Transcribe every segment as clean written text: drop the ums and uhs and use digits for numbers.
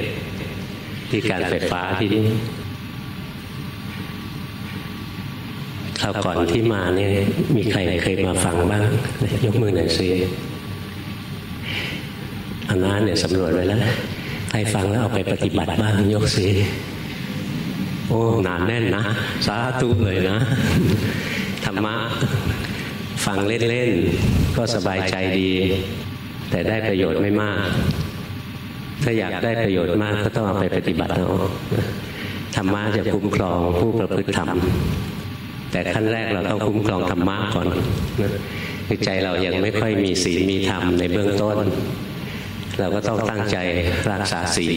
ศที่การไฟฟ้าที่นี่คราวก่อนที่มาเนี่ยมีใครเคยมาฟังบ้างยกมือหน่อยสิอันนั้นเนี่ยสำรวจไว้แล้วใครฟังแล้วเอาไปปฏิบัติบ้างยกสิโอ้หนาแน่นนะสาธุเลยนะธรรมะฟังเล่นๆก็สบายใจดีแต่ได้ประโยชน์ไม่มากถ้าอยากได้ประโยชน์มากก็ต้องเอาไปปฏิบัติเอาธรรมะจะคุ้มครองผู้ประพฤติธรรมแต่ขั้นแรกเราต้องคุ้มครองธรรมะก่อนคือใจเรายังไม่ค่อยมีศีลมีธรรมในเบื้องต้นเราก็ต้องตั้งใจรักษาศีล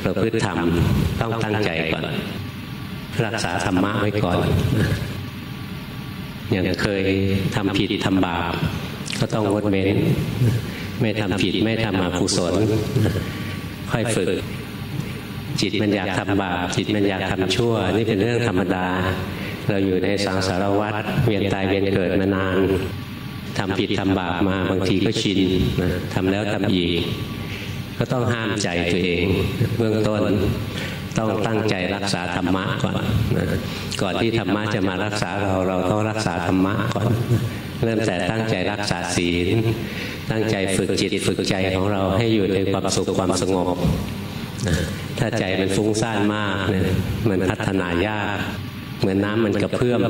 ประพฤติธรรมต้องตั้งใจก่อนรักษาธรรมะไว้ก่อนอย่างเคยทำผิดทำบาปก็ต้องงดเว้นไม่ทำผิดไม่ทำอกุศลค่อยฝึกจิตมันอยากทำบาปจิตมันอยากทำชั่วนี่เป็นเรื่องธรรมดาเราอยู่ในสังสารวัฏเวียนตายเวียนเกิดมานานทำผิดทำบาปมาบางทีก็ชินทำแล้วทำอีกก็ต้องห้ามใจตัวเองเบื้องต้นต้องตั้งใจรักษาธรรมะก่อนที่ธรรมะจะมารักษาเราต้องรักษาธรรมะก่อนเริ่มแต่ตั้งใจรักษาศีลตั้งใจฝึกจิตฝึกใจของเราให้อยู่ในความสุขความสงบถ้าใจมันฟุ้งซ่านมากเนี่ยมันพัฒนายากเหมือนน้ำมันกระเพื่อม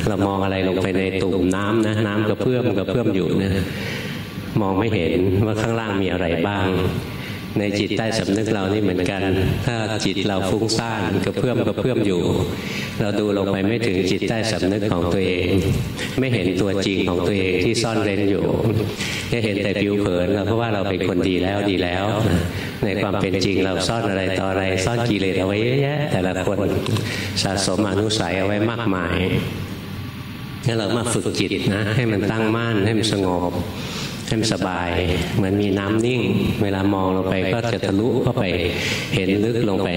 เรามองอะไรลงไปในตุ่มน้ำนะน้ำกระเพื่อมอยู่นะมองไม่เห็นว่าข้างล่างมีอะไรบ้างในจิตใต้สำนึกเรานี่เหมือนกันถ้าจิตเราฟุ้งซ่านกระเพื่อมอยู่เราดูลงไปไม่ถึงจิตใต้สำนึกของตัวเองไม่เห็นตัวจริงของตัวเองที่ซ่อนเร้นอยู่แค่เห็นแต่ผิวเผินเราเพราะว่าเราเป็นคนดีแล้วในความเป็นจริงเราซ่อนอะไรต่ออะไรซ่อนกิเลสเอาไว้เยอะแยะแต่ละคนสะสมอนุสัยเอาไว้มากมายงั้นเรามาฝึกจิตนะให้มันตั้งมั่นให้มันสงบให้มันสบายเหมือนมีน้ำนิ่งเวลามองลงไปก็จะทะลุเข้าไปเห็นลึกลงไป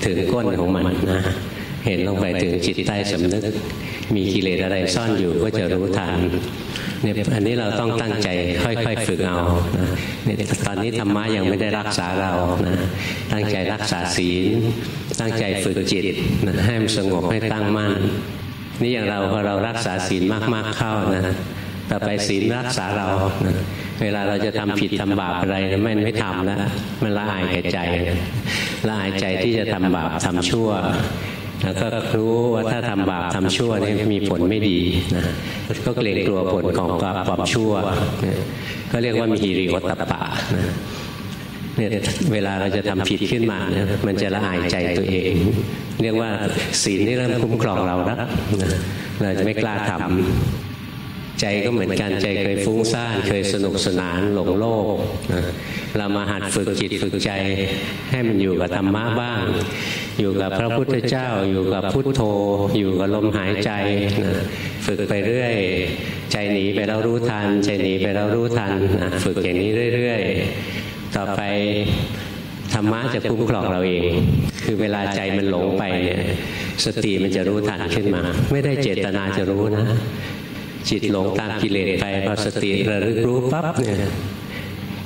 ถึงก้นของมันนะเห็นลงไปถึงจิตใต้สำนึกมีกิเลสอะไรซ่อนอยู่ก็จะรู้ทันเนี่ยอันนี้เราต้องตั้งใจค่อยๆฝึกเอานะเนี่ยตอนนี้ธรรมะยังไม่ได้รักษาเรานะตั้งใจรักษาศีลตั้งใจฝึกจิตนะให้มันสงบให้ตั้งมั่นนี่อย่างเราพอเรารักษาศีลมากๆเข้านะต่อไปศีลรักษาเรานะเวลาเราจะทำผิดทำบาปอะไรไม่ทำแล้วมันละอายแก่ใจละอายใจที่จะทำบาปทำชั่วแล้วก็รู้ว่าถ้าทำบาปทำชั่วนี่มีผลไม่ดีนะก็เกรงกลัวผลของความชั่วก็เรียกว่ามีหิริโอตตัปปะนะเนี่ยเวลาเราจะทำผิดขึ้นมาเนี่ยมันจะละอายใจตัวเองเรียกว่าศีลนี่เริ่มคุ้มครองเราแล้วเราจะไม่กล้าทำใจก็เหมือนกันใจเคยฟุ้งซ่านเคยสนุกสนานหลงโลกเรามาหัดฝึกจิตฝึกใจให้มันอยู่กับธรรมะบ้างอยู่กับพระพุทธเจ้าอยู่กับพุทโธอยู่กับลมหายใจฝึกไปเรื่อยใจหนีไปแล้วรู้ทันใจหนีไปแล้วรู้ทันฝึกอย่างนี้เรื่อยๆต่อไปธรรมะจะคุ้มครองเราเองคือเวลาใจมันหลงไปเนี่ยสติมันจะรู้ทันขึ้นมาไม่ได้เจตนาจะรู้นะจิตหลงตามกิเลสไปพอสติระลึกรู้ปั๊บเนี่ย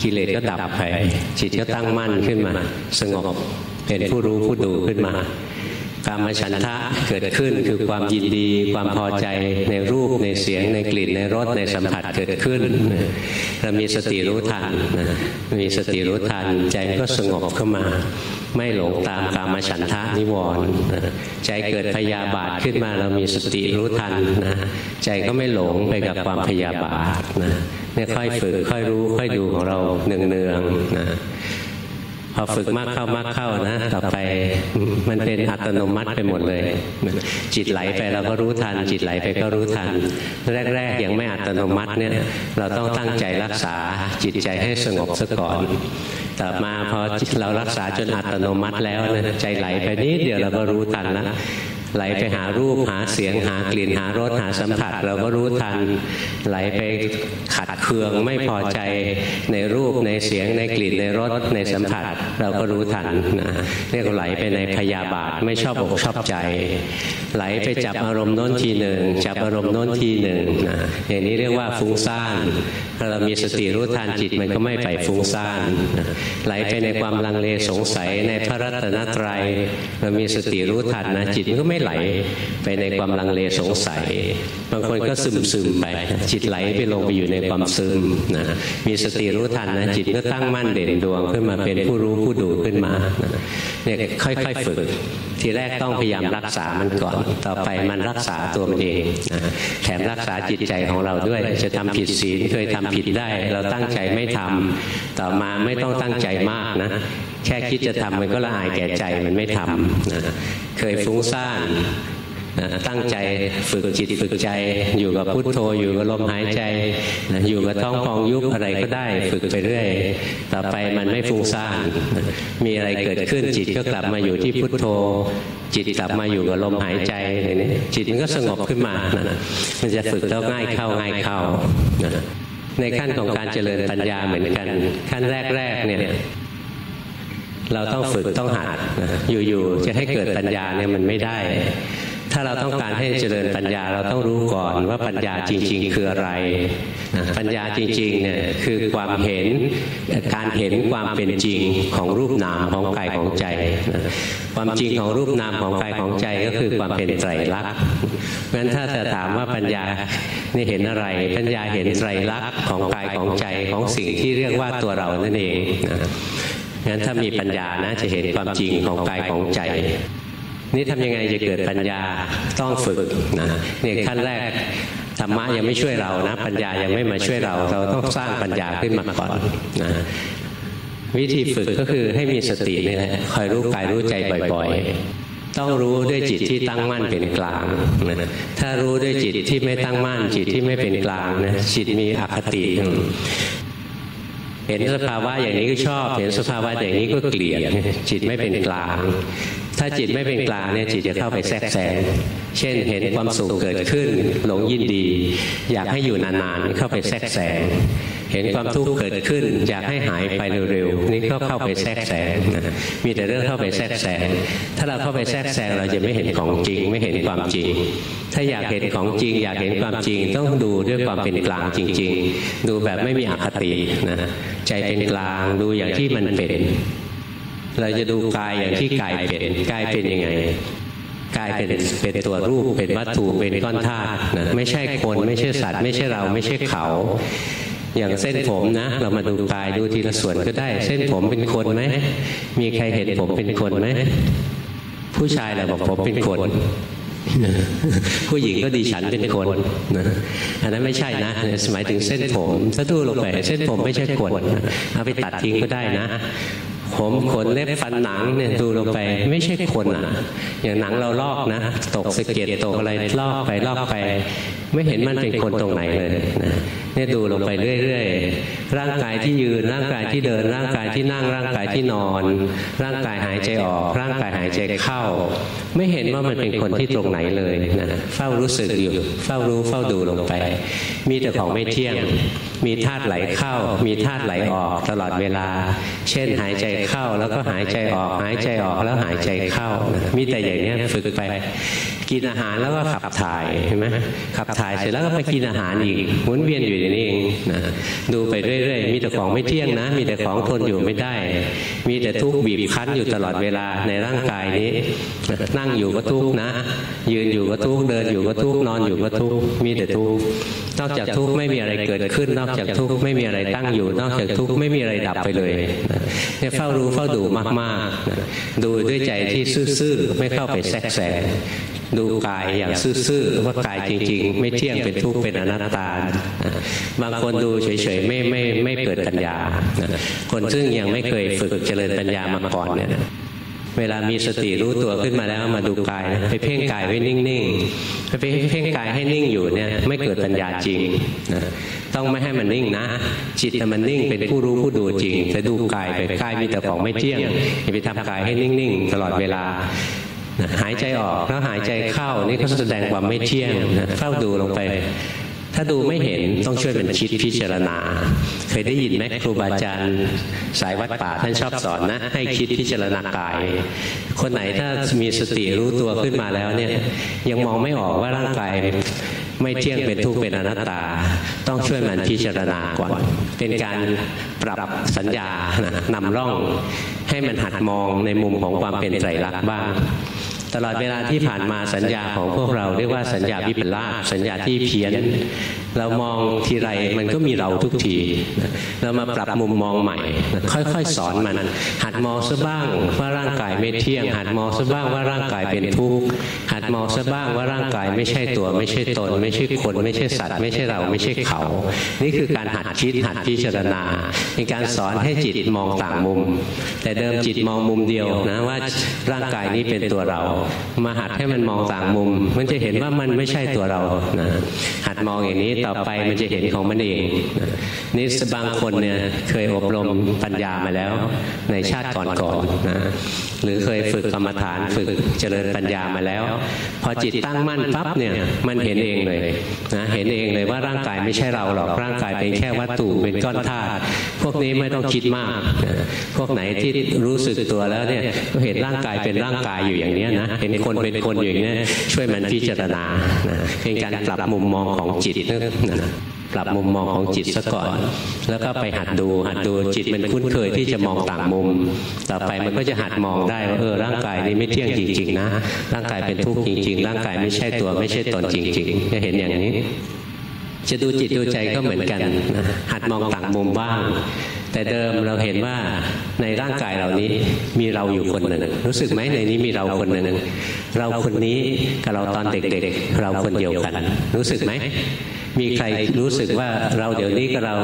กิเลสก็ดับไปจิตก็ตั้งมั่นขึ้นมาสงบเป็นผู้รู้ผู้ดูขึ้นมากามฉันทะเกิดขึ้นคือความยินดีความพอใจในรูปในเสียงในกลิ่นในรสในสัมผัสเกิดขึ้นเรามีสติรู้ทันมีสติรู้ทันใจก็สงบเข้ามาไม่หลงตามกามฉันทะนิวรณ์ใจเกิดพยาบาทขึ้นมาเรามีสติรู้ทันนะใจก็ไม่หลงไปกับความพยาบาทนะเนี่ยค่อยฝึกค่อยรู้ค่อยดูของเราเนืองๆนะพอฝึกมากเข้านะต่อไปมันเป็นอัตโนมัติไปหมดเลยจิตไหลไปเราก็รู้ทันจิตไหลไปก็รู้ทันแรกๆยังไม่อัตโนมัติเนี่ยเราต้องตั้งใจรักษาจิตใจให้สงบซะก่อนต่อมาพอเรารักษาจนอัตโนมัติแล้วใจไหลไปนิดเดียวเราก็รู้ทันแล้วไหลไปหารูปหาเสียงหากลิ่นหารสหาสัมผัสเราก็รู้ทันไหลไปขัดเคืองไม่พอใจในรูปในเสียงในกลิ่นในรสในสัมผัสเราก็รู้ทันนะเรียกไหลไปในพยาบาทไม่ชอบอกชอบใจ ไหลไปจับอารมณ์โน้นทีหนึ่งจับอารมณ์โน้นทีหนึ่งนะอย่างนี้เรียกว่าฟุ้งซ่านถ้าเรามีสติรู้ทันจิตมันก็ไม่ไปฟุ้งซ่านไหลไปในความลังเลสงสัยในพระรัตนตรัยเรามีสติรู้ทันนะจิตมันก็ไม่ไหลไปในความลังเลสงสัยบางคนก็ซึมไปจิตไหลไปลงไปอยู่ในความซึมนะมีสติรู้ทันนะจิตก็ตั้งมั่นเด่นดวงขึ้นมาเป็นผู้รู้ผู้ดูขึ้นมาเนี่ยค่อยๆฝึกทีแรกต้องพยายามรักษามันก่อนต่อไปมันรักษาตัวมันเองนะแถมรักษาจิตใจของเราด้วยจะทำผิดศีลเคยทำผิดได้เราตั้งใจไม่ทำต่อมาไม่ต้องตั้งใจมากนะแค่คิดจะทำมันก็ละอายแก่ใจมันไม่ทำนะเคยฟุ้งซ่านตั้งใจฝึกจิตฝึกใจอยู่กับพุทโธอยู่กับลมหายใจอยู่กับท้องพองยุบอะไรก็ได้ฝึกไปเรื่อยต่อไปมันไม่ฟุ้งซ่านมีอะไรเกิดขึ้นจิตก็กลับมาอยู่ที่พุทโธจิตกลับมาอยู่กับลมหายใจจิตมันก็สงบขึ้นมามันจะฝึกแล้วง่ายเข้าในขั้นของการเจริญปัญญาเหมือนกันขั้นแรกเนี่ยเราต้องฝึกต้องหัดอยู่ๆจะให้เกิดปัญญาเนี่ยมันไม่ได้ถ้าเราต้องการให้เจริญปัญญาเราต้องรู้ก่อนว่าปัญญาจริงๆคืออะไรปัญญาจริงๆเนี่ยคือความเห็นการเห็นความเป็นจริงของรูปนามของกายของใจความจริงของรูปนามของกายของใจก็คือความเป็นไตรลักษณ์เพราะฉะนั้นถ้าจะถามว่าปัญญานี่เห็นอะไรปัญญาเห็นไตรลักษณ์ของกายของใจของสิ่งที่เรียกว่าตัวเรานั่นเองงั้นถ้ามีปัญญานะจะเห็นความจริงของกายของใจนี่ทำยังไงจะเกิดปัญญาต้องฝึกนะนี่ขั้นแรกธรรมะยังไม่ช่วยเรานะปัญญายังไม่มาช่วยเราต้องสร้างปัญญาขึ้นมาก่อนนะวิธีฝึกก็คือให้มีสตินี่แหละคอยรู้กายรู้ใจบ่อยๆต้องรู้ด้วยจิตที่ตั้งมั่นเป็นกลางนะถ้ารู้ด้วยจิตที่ไม่ตั้งมั่นจิตที่ไม่เป็นกลางนะจิตมีอคติเห็นสภาวะอย่างนี้ก็ชอบเห็นสภาวะอย่างนี้ก็เกลียดจิตไม่เป็นกลางถ้าจิตไม่เป็นกลางเนี่ยจิตจะเข้าไปแทรกแซงเช่นเห็นความสุขเกิดขึ้นหลงยินดีอยากให้อยู่นานๆเข้าไปแทรกแซงเห็นความทุกข์เกิดขึ้นอยากให้หายไปเร็วๆนี่ก็เข้าไปแทรกแซงมีแต่เรื่องเข้าไปแทรกแซงถ้าเราเข้าไปแทรกแซงเราจะไม่เห็นของจริงไม่เห็นความจริงถ้าอยากเห็นของจริงอยากเห็นความจริงต้องดูด้วยความเป็นกลางจริงๆดูแบบไม่มีอคตินะใจเป็นกลางดูอย่างที่มันเป็นเราจะดูกายอย่างที่กายเป็นยังไงกายเป็นตัวรูปเป็นวัตถุเป็นก้อนธาตุนะไม่ใช่คนไม่ใช่สัตว์ไม่ใช่เราไม่ใช่เขาอย่างเส้นผมนะเรามาดูกายดูทีละส่วนก็ได้เส้นผมเป็นคนไหมมีใครเห็นผมเป็นคนไหมผู้ชายเราบอกผมเป็นคนผู้หญิงก็ดิฉันเป็นคนนะอันนั้นไม่ใช่นะหมายถึงเส้นผมถ้าดูลงไปเส้นผมไม่ใช่คนเอาไปตัดทิ้งก็ได้นะผมขนเล็บฟันหนังเนี่ยดูลงไปไม่ใช่คนอ่ะอย่างหนังเราลอกนะตกสะเก็ดตกอะไรลอกไปไม่เห็นมันเป็นคนตรงไหนเลยนะเนี่ยดูลงไปเรื่อยๆร่างกายที่ยืนร่างกายที่เดินร่างกายที่นั่งร่างกายที่นอนร่างกายหายใจออกร่างกายหายใจเข้าไม่เห็นว่ามันเป็นคนที่ตรงไหนเลยนะเฝ้ารู้สึกอยู่เฝ้ารู้เฝ้าดูลงไปมีแต่ของไม่เที่ยงมีธาตุไหลเข้ามีธาตุไหลออกตลอดเวลาเช่นหายใจเข้าแล้วก็หายใจออกหายใจออกแล้วหายใจเข้ามีแต่อย่างนี้ฝึกไปกินอาหารแล้วก็ขับถ่ายเห็นไหมขับถ่ายเสร็จแล้วก็ไปกินอาหารอีกหมุนเวียนอยู่อย่างนี้เองนะดูไปเรื่อยๆมีแต่ของไม่เที่ยงนะมีแต่ของทนอยู่ไม่ได้มีแต่ทุกข์บีบคั้นอยู่ตลอดเวลาในร่างกายนี้นั่งอยู่ก็ทุกข์นะยืนอยู่ก็ทุกข์เดินอยู่ก็ทุกข์นอนอยู่ก็ทุกข์มีแต่ทุกข์นอกจากทุกข์ไม่มีอะไรเกิดขึ้นนอกจากทุกข์ไม่มีอะไรตั้งอยู่นอกจากทุกข์ไม่มีอะไรดับไปเลยเนี่ยเฝ้ารู้เฝ้าดูมากๆดูด้วยใจที่ซื่อๆไม่เข้าไปแทรกแซงดูกายอย่างซื่อๆว่ากายจริงๆไม่เที่ยงเป็นทุกข์เป็นอนัตตาบางคนดูเฉยๆไม่เกิดปัญญาคนซึ่งยังไม่เคยฝึกเจริญปัญญามาก่อนเนี่ยเวลามีสติรู้ตัวขึ้นมาแล้วมาดูกายไปเพ่งกายไว้นิ่งๆไปเพ่งกายให้นิ่งอยู่เนี่ยไม่เกิดปัญญาจริงต้องไม่ให้มันนิ่งนะจิตมันนิ่งเป็นผู้รู้ผู้ดูจริงแต่ดูกายไปกายมีแต่ของไม่เที่ยงอย่าไปทำกายให้นิ่งๆตลอดเวลาหายใจออกแล้วหายใจเข้านี่ก็แสดงความไม่เที่ยงเฝ้าดูลงไป ถ้าดูไม่เห็นต้องช่วยมันคิดพิจารณาเคยได้ยินไหมครูบาอาจารย์สายวัดป่าท่านชอบสอนนะให้คิดพิจารณากายคนไหนถ้ามีสติรู้ตัวขึ้นมาแล้วเนี่ยยังมองไม่ออกว่าร่างกายไม่เที่ยงเป็นทุกข์เป็นอนัตตาต้องช่วยมันพิจารณาก่อนเป็นการปรับสัญญานำร่องให้มันหัดมองในมุมของความเป็นไตรลักษณ์บ้างตลอดเวลาที่ผ่านมาสัญญาของพวกเราเรียกว่าสัญญาวิปลาสสัญญาที่เพี้ยนเรามองทีไรมันก็มีเราทุกทีเรามาปรับมุมมองใหม่ค่อยๆสอนมันหัดมองซะบ้างว่าร่างกายไม่เที่ยงหัดมองซะบ้างว่าร่างกายเป็นทุกข์หัดมองซะบ้างว่าร่างกายไม่ใช่ตัวไม่ใช่ตนไม่ใช่คนไม่ใช่สัตว์ไม่ใช่เราไม่ใช่เขานี่คือการหัดคิดหัดพิจารณาเป็นการสอนให้จิตมองต่างมุมแต่เดิมจิตมองมุมเดียวนะว่าร่างกายนี้เป็นตัวเรามาหัดให้มันมองต่างมุมมันจะเห็นว่ามันไม่ใช่ตัวเรานะหัดมองอย่างนี้ต่อไปมันจะเห็นของมันเองนี่บางคนเนี่ยเคยอบรมปัญญามาแล้วในชาติก่อนๆนะหรือเคยฝึกกรรมฐานฝึกเจริญปัญญามาแล้วพอจิตตั้งมั่นปั๊บเนี่ยมันเห็นเองเลยนะเห็นเองเลยว่าร่างกายไม่ใช่เราหรอกร่างกายเป็นแค่วัตถุเป็นก้อนธาตุพวกนี้ไม่ต้องคิดมากพวกไหนที่รู้สึกตัวแล้วเนี่ยก็เห็นร่างกายเป็นร่างกายอยู่อย่างนี้นะเห็นคนเป็นคนอยู่อย่างนี้ช่วยมันพิจารณาเป็นการปรับมุมมองของจิตนะปรับมุมมองของจิตซะก่อนแล้วก็ไปหัดดูจิตมันคุ้นเคยที่จะมองต่างมุมต่อไปมันก็จะหัดมองได้ว่าร่างกายนี้ไม่เที่ยงจริงๆนะร่างกายเป็นทุกข์จริงๆร่างกายไม่ใช่ตัวไม่ใช่ตนจริงๆจะเห็นอย่างนี้จะดูจิตดูใจก็เหมือนกันนะหัดมองต่างมุมบ้างแต่เดิมเราเห็นว่าในร่างกายเหล่านี้มีเราอยู่คนหนึ่งรู้สึกไหมในนี้มีเราคนหนึ่งเราคนนี้กับเราตอนเด็กๆเราคนเดียวกันรู้สึกไหมมีใครรู้สึกว่าเราเดี๋ยวนี้กับเรา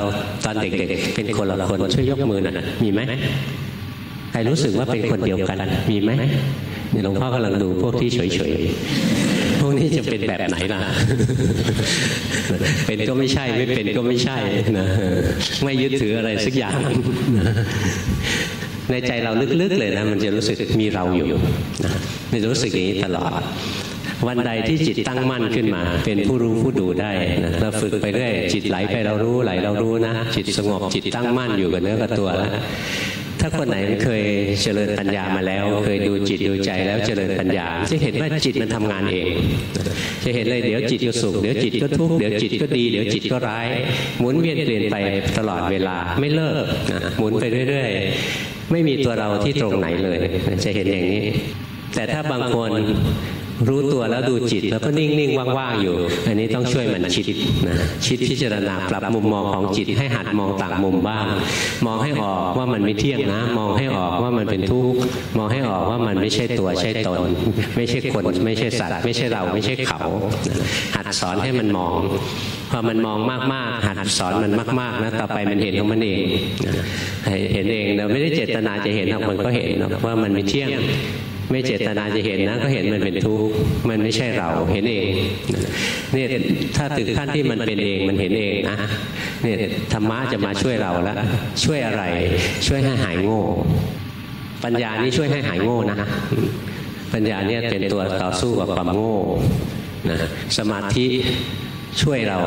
ตอนเด็กๆเป็นคนละคนช่วยยกมือหน่อยมีไหมใครรู้สึกว่าเป็นคนเดียวกันมีไหมหลวงพ่อกำลังดูพวกที่เฉยๆพวกนี้จะเป็นแบบไหนล่ะเป็นก็ไม่ใช่ไม่เป็นก็ไม่ใช่นะไม่ยึดถืออะไรสักอย่างในใจเราลึกๆเลยนะมันจะรู้สึกมีเราอยู่นะมันรู้สึกอย่างนี้ตลอดวันใดที่จิตตั้งมั่นขึ้นมาเป็นผู้รู้ผู้ดูได้นะเราฝึกไปเรื่อยจิตไหลไปเรารู้ไหลเรารู้นะจิตสงบจิตตั้งมั่นอยู่กับเนื้อกับตัวแล้วถ้าคนไหนเคยเจริญปัญญามาแล้วเคยดูจิตดูใจแล้วเจริญปัญญาจะเห็นว่าจิตมันทำงานเองจะเห็นเลยเดี๋ยวจิตก็สุขเดี๋ยวจิตก็ทุกข์เดี๋ยวจิตก็ดีเดี๋ยวจิตก็ร้ายหมุนเวียนเปลี่ยนไปตลอดเวลาไม่เลิกนะหมุนไปเรื่อยๆไม่มีตัวเราที่ตรงไหนเลยจะเห็นอย่างนี้แต่ถ้าบางคนรู้ตัวแล้วดูจิตแล้วก็นิ่งๆว่างๆอยู่อันนี้ต้องช่วยมันคิดนะคิดพิจารณาปรับมุมมองของจิตให้หัดมองต่างมุมบ้างมองให้ออกว่ามันไม่เที่ยงนะมองให้ออกว่ามันเป็นทุกข์มองให้ออกว่ามันไม่ใช่ตัวใช่ตนไม่ใช่คนไม่ใช่สัตว์ไม่ใช่เราไม่ใช่เขาหัดสอนให้มันมองพอมันมองมากๆหัดสอนมันมากๆนะต่อไปมันเห็นของมันเองเห็นเองเราไม่ได้เจตนาจะเห็นหรอกมันก็เห็นว่ามันไม่เที่ยงไม่เจตนาจะเห็นนะก็เห็นมันเป็นทุกข์มันไม่ใช่เราเห็นเองเนี่ยถ้าถึงขั้นที่มันเป็นเองมันเห็นเองนะเนี่ยธรรมะจะมาช่วยเราแล้วช่วยอะไรช่วยให้หายโง่ปัญญานี่ช่วยให้หายโง่นะปัญญาเนี่ยเป็นตัวต่อสู้กับความโง่นะสมาธิช่วยเรา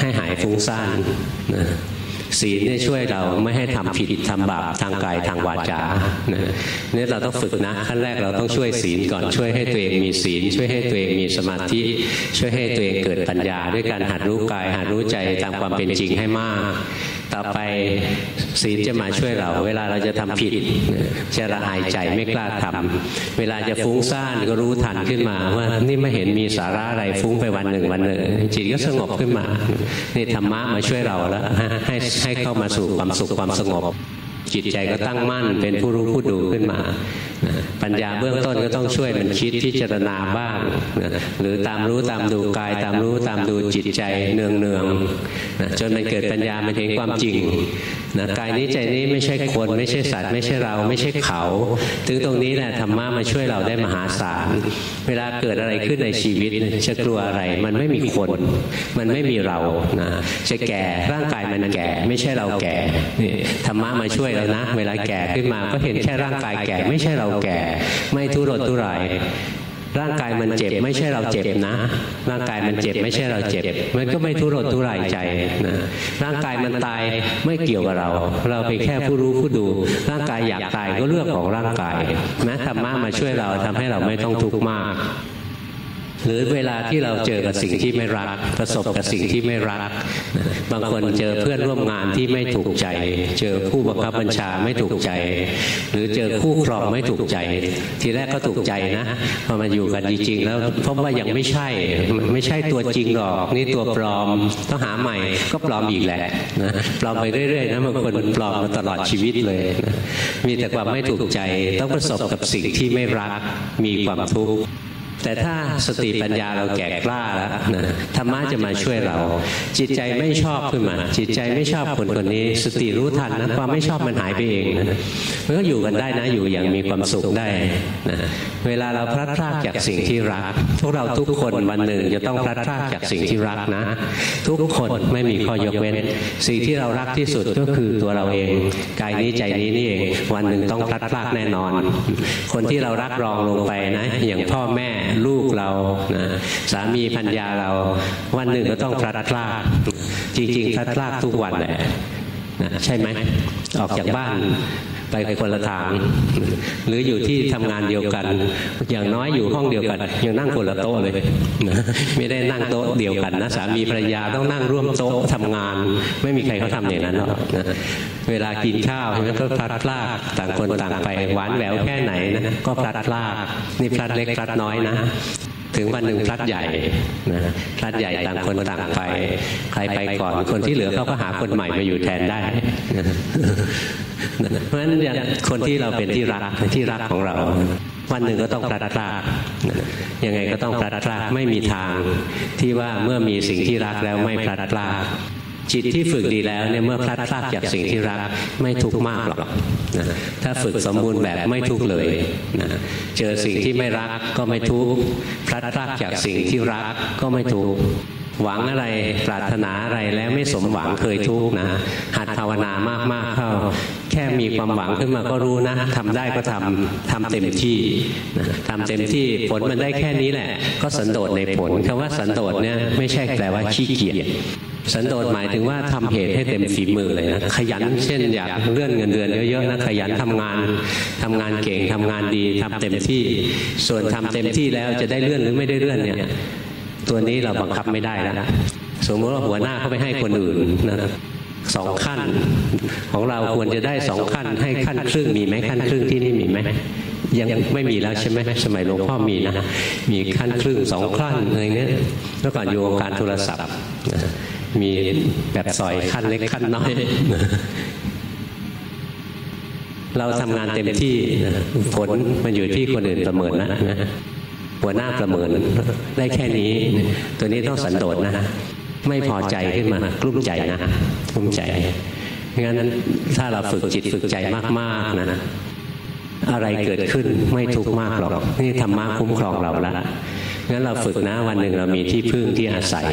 ให้หายฟุ้งซ่านนะศีลเนี่ยช่วยเราไม่ให้ทำผิดทำบาปทางกายทางวาจาเนี่ยเราต้องฝึกนะขั้นแรกเราต้องช่วยศีลก่อนช่วยให้ตัวเองมีศีลช่วยให้ตัวเองมีสมาธิช่วยให้ตัวเองเกิดปัญญาด้วยการหัดรู้กายหัดรู้ใจตามความเป็นจริงให้มากต่อไปศีลจะมาช่วยเราเวลาเราจะทำผิดจะละอายใจไม่กล้าทำเวลาจะฟุ้งซ่านก็รู้ทันขึ้นมาว่านี่ไม่เห็นมีสาระอะไรฟุ้งไปวันหนึ่งจิตก็สงบขึ้นมานี่ธรรมะมาช่วยเราแล้วให้เข้ามาสู่ความสุขความสงบจิตใจก็ตั้งมั่นเป็นผู้รู้ผู้ดูขึ้นมาปัญญาเบื้องต้นก็ต้องช่วยมันคิดพิจารณาบ้างหรือตามรู้ตามดูกายตามรู้ตามดูจิตใจเนืองๆจนมันเกิดปัญญามันเห็นความจริงกายนี้ใจนี้ไม่ใช่คนไม่ใช่สัตว์ไม่ใช่เราไม่ใช่เขาถึงตรงนี้แหละธรรมะมาช่วยเราได้มหาศาลเวลาเกิดอะไรขึ้นในชีวิตจะกลัวอะไรมันไม่มีคนมันไม่มีเรานะจะแก่ร่างกายมันแก่ไม่ใช่เราแก่นี่ธรรมะมาช่วยเรานะเวลาแก่ขึ้นมาก็เห็นแค่ร่างกายแก่ไม่ใช่เราแก่ไม่ทุรนทุราย ร่างกายมันเจ็บไม่ใช่เราเจ็บนะร่างกายมันเจ็บไม่ใช่เราเจ็บมันก็ไม่ทุรนทุรายใจนะร่างกายมันตายไม่เกี่ยวกับเราเราเป็นแค่ผู้รู้ผู้ดูร่างกายอยากตายก็เรื่องของร่างกายนะธรรมะมาช่วยเราทำให้เราไม่ต้องทุกข์มากหรือเวลาที่เราเจอกับสิ่งที่ไม่รักประสบกับสิ่งที่ไม่รักบางคนเจอเพื่อนร่วมงานที่ไม่ถูกใจเจอผู้บังคับบัญชาไม่ถูกใจหรือเจอคู่ครองไม่ถูกใจทีแรกก็ถูกใจนะพอมาอยู่กันจริงๆแล้วพบว่ายังไม่ใช่ตัวจริงหรอกนี่ตัวปลอมต้องหาใหม่ก็ปลอมอีกแหละนะปลอมไปเรื่อยๆนะบางคนปลอมมาตลอดชีวิตเลยนะมีแต่ความไม่ถูกใจต้องประสบกับสิ่งที่ไม่รักมีความทุกข์แต่ถ้าสติปัญญาเราแก่กล้าแล้วนะธรรมะจะมาช่วยเราจิตใจไม่ชอบขึ้นมาจิตใจไม่ชอบคนคนนี้สติรู้ทันนะความไม่ชอบมันหายไปเองนะมันก็อยู่กันได้นะอยู่อย่างมีความสุขได้นะเวลาเราพลัดพรากจากสิ่งที่รักพวกเราทุกคนวันหนึ่งจะต้องพลัดพรากจากสิ่งที่รักนะทุกคนไม่มีข้อยกเว้นสิ่งที่เรารักที่สุดก็คือตัวเราเองกายนี้ใจนี้นี่เองวันหนึ่งต้องพลัดพรากแน่นอนคนที่เรารักรองลงไปนะอย่างพ่อแม่ลูกเรานะสามีภรรยาเราวันหนึ่งก็ต้องพลัดพรากจริงๆพลัดพรากทุกวันแหละนะใช่ไหมออกจากบ้านไปคนละทางหรืออยู่ที่ทำงานเดียวกันอย่างน้อยอยู่ห้องเดียวกันยังนั่งคนละโต๊ะเลยนะไม่ได้นั่งโต๊ะเดียวกันนะสามีภรรยาต้องนั่งร่วมโต๊ะทำงานไม่มีใครเขาทำอย่างนั้นหรอกนะเวลากินข้าวก็พลัดพรากต่างคนต่างไปหวานแหววแค่ไหนนะก็พลัดพรากนี่พลัดเล็กพลัดน้อยนะถึงวันหนึ่งพลัดใหญ่นะพลัดใหญ่ต่างคนต่างไปใครไปก่อนคนที่เหลือเขาก็หาคนใหม่มาอยู่แทนได้เพราะฉะนั้นคนที่เราเป็นที่รักของเราวันหนึ่งก็ต้องพลัดพรากยังไงก็ต้องพลัดพรากไม่มีทางที่ว่าเมื่อมีสิ่งที่รักแล้วไม่พลัดพรากจิตที่ฝึกดีแล้วเนี่ยเมื่อพลัดพรากจากสิ่งที่รักไม่ทุกข์มากหรอกนะถ้าฝึกสมบูรณ์แบบไม่ทุกข์เลยนะเจอสิ่งที่ไม่รักก็ไม่ทุกข์พลัดพรากจากสิ่งที่รักก็ไม่ทุกข์หวังอะไรปรารถนาอะไรแล้วไม่สมหวังเคยทุกข์นะหัดภาวนามากๆเข้าแค่มีความหวังขึ้นมาก็รู้นะทำได้ก็ทำเต็มที่นะทำเต็มที่ผลมันได้แค่นี้แหละก็สันโดษในผลคำว่าสันโดษเนี่ยไม่ใช่แปลว่าขี้เกียจสันโดษหมายถึงว่าทำเหตุให้เต็มฝีมือเลยนะขยันเช่นอยากเลื่อนเงินเดือนเยอะๆนะขยันทำงานเก่งทำงานดีทำเต็มที่ส่วนทำเต็มที่แล้วจะได้เลื่อนหรือไม่ได้เลื่อนเนี่ยตัวนี้เราบังคับไม่ได้แล้วนะสมมติว่าหัวหน้าเขาไปให้คนอื่นนะ2 ขั้นของเราควรจะได้2 ขั้นให้ขั้นครึ่งมีไหมขั้นครึ่งที่นี่มีไหมยังไม่มีแล้วใช่ไหมสมัยหลวงพ่อมีนะมีขั้นครึ่ง2 ขั้นอะไรเงี้ยแล้วก่อนอยู่วงการโทรศัพท์มีแบบซอยขั้นเล็กขั้นน้อยเราทำงานเต็มที่ผลมันอยู่ที่คนอื่นประเมินนะหัวหน้าประเมินได้แค่นี้ตัวนี้ต้องสันโดษนะไม่พอใจขึ้นมากลุ้มใจนะกลุ้มใจงั้นถ้าเราฝึกจิตฝึกใจมากๆนะอะไรเกิดขึ้นไม่ทุกข์มากหรอกนี่ธรรมะคุ้มครองเราละงั้นเราฝึกนะวันหนึ่งเรามีที่พึ่งที่อาศัย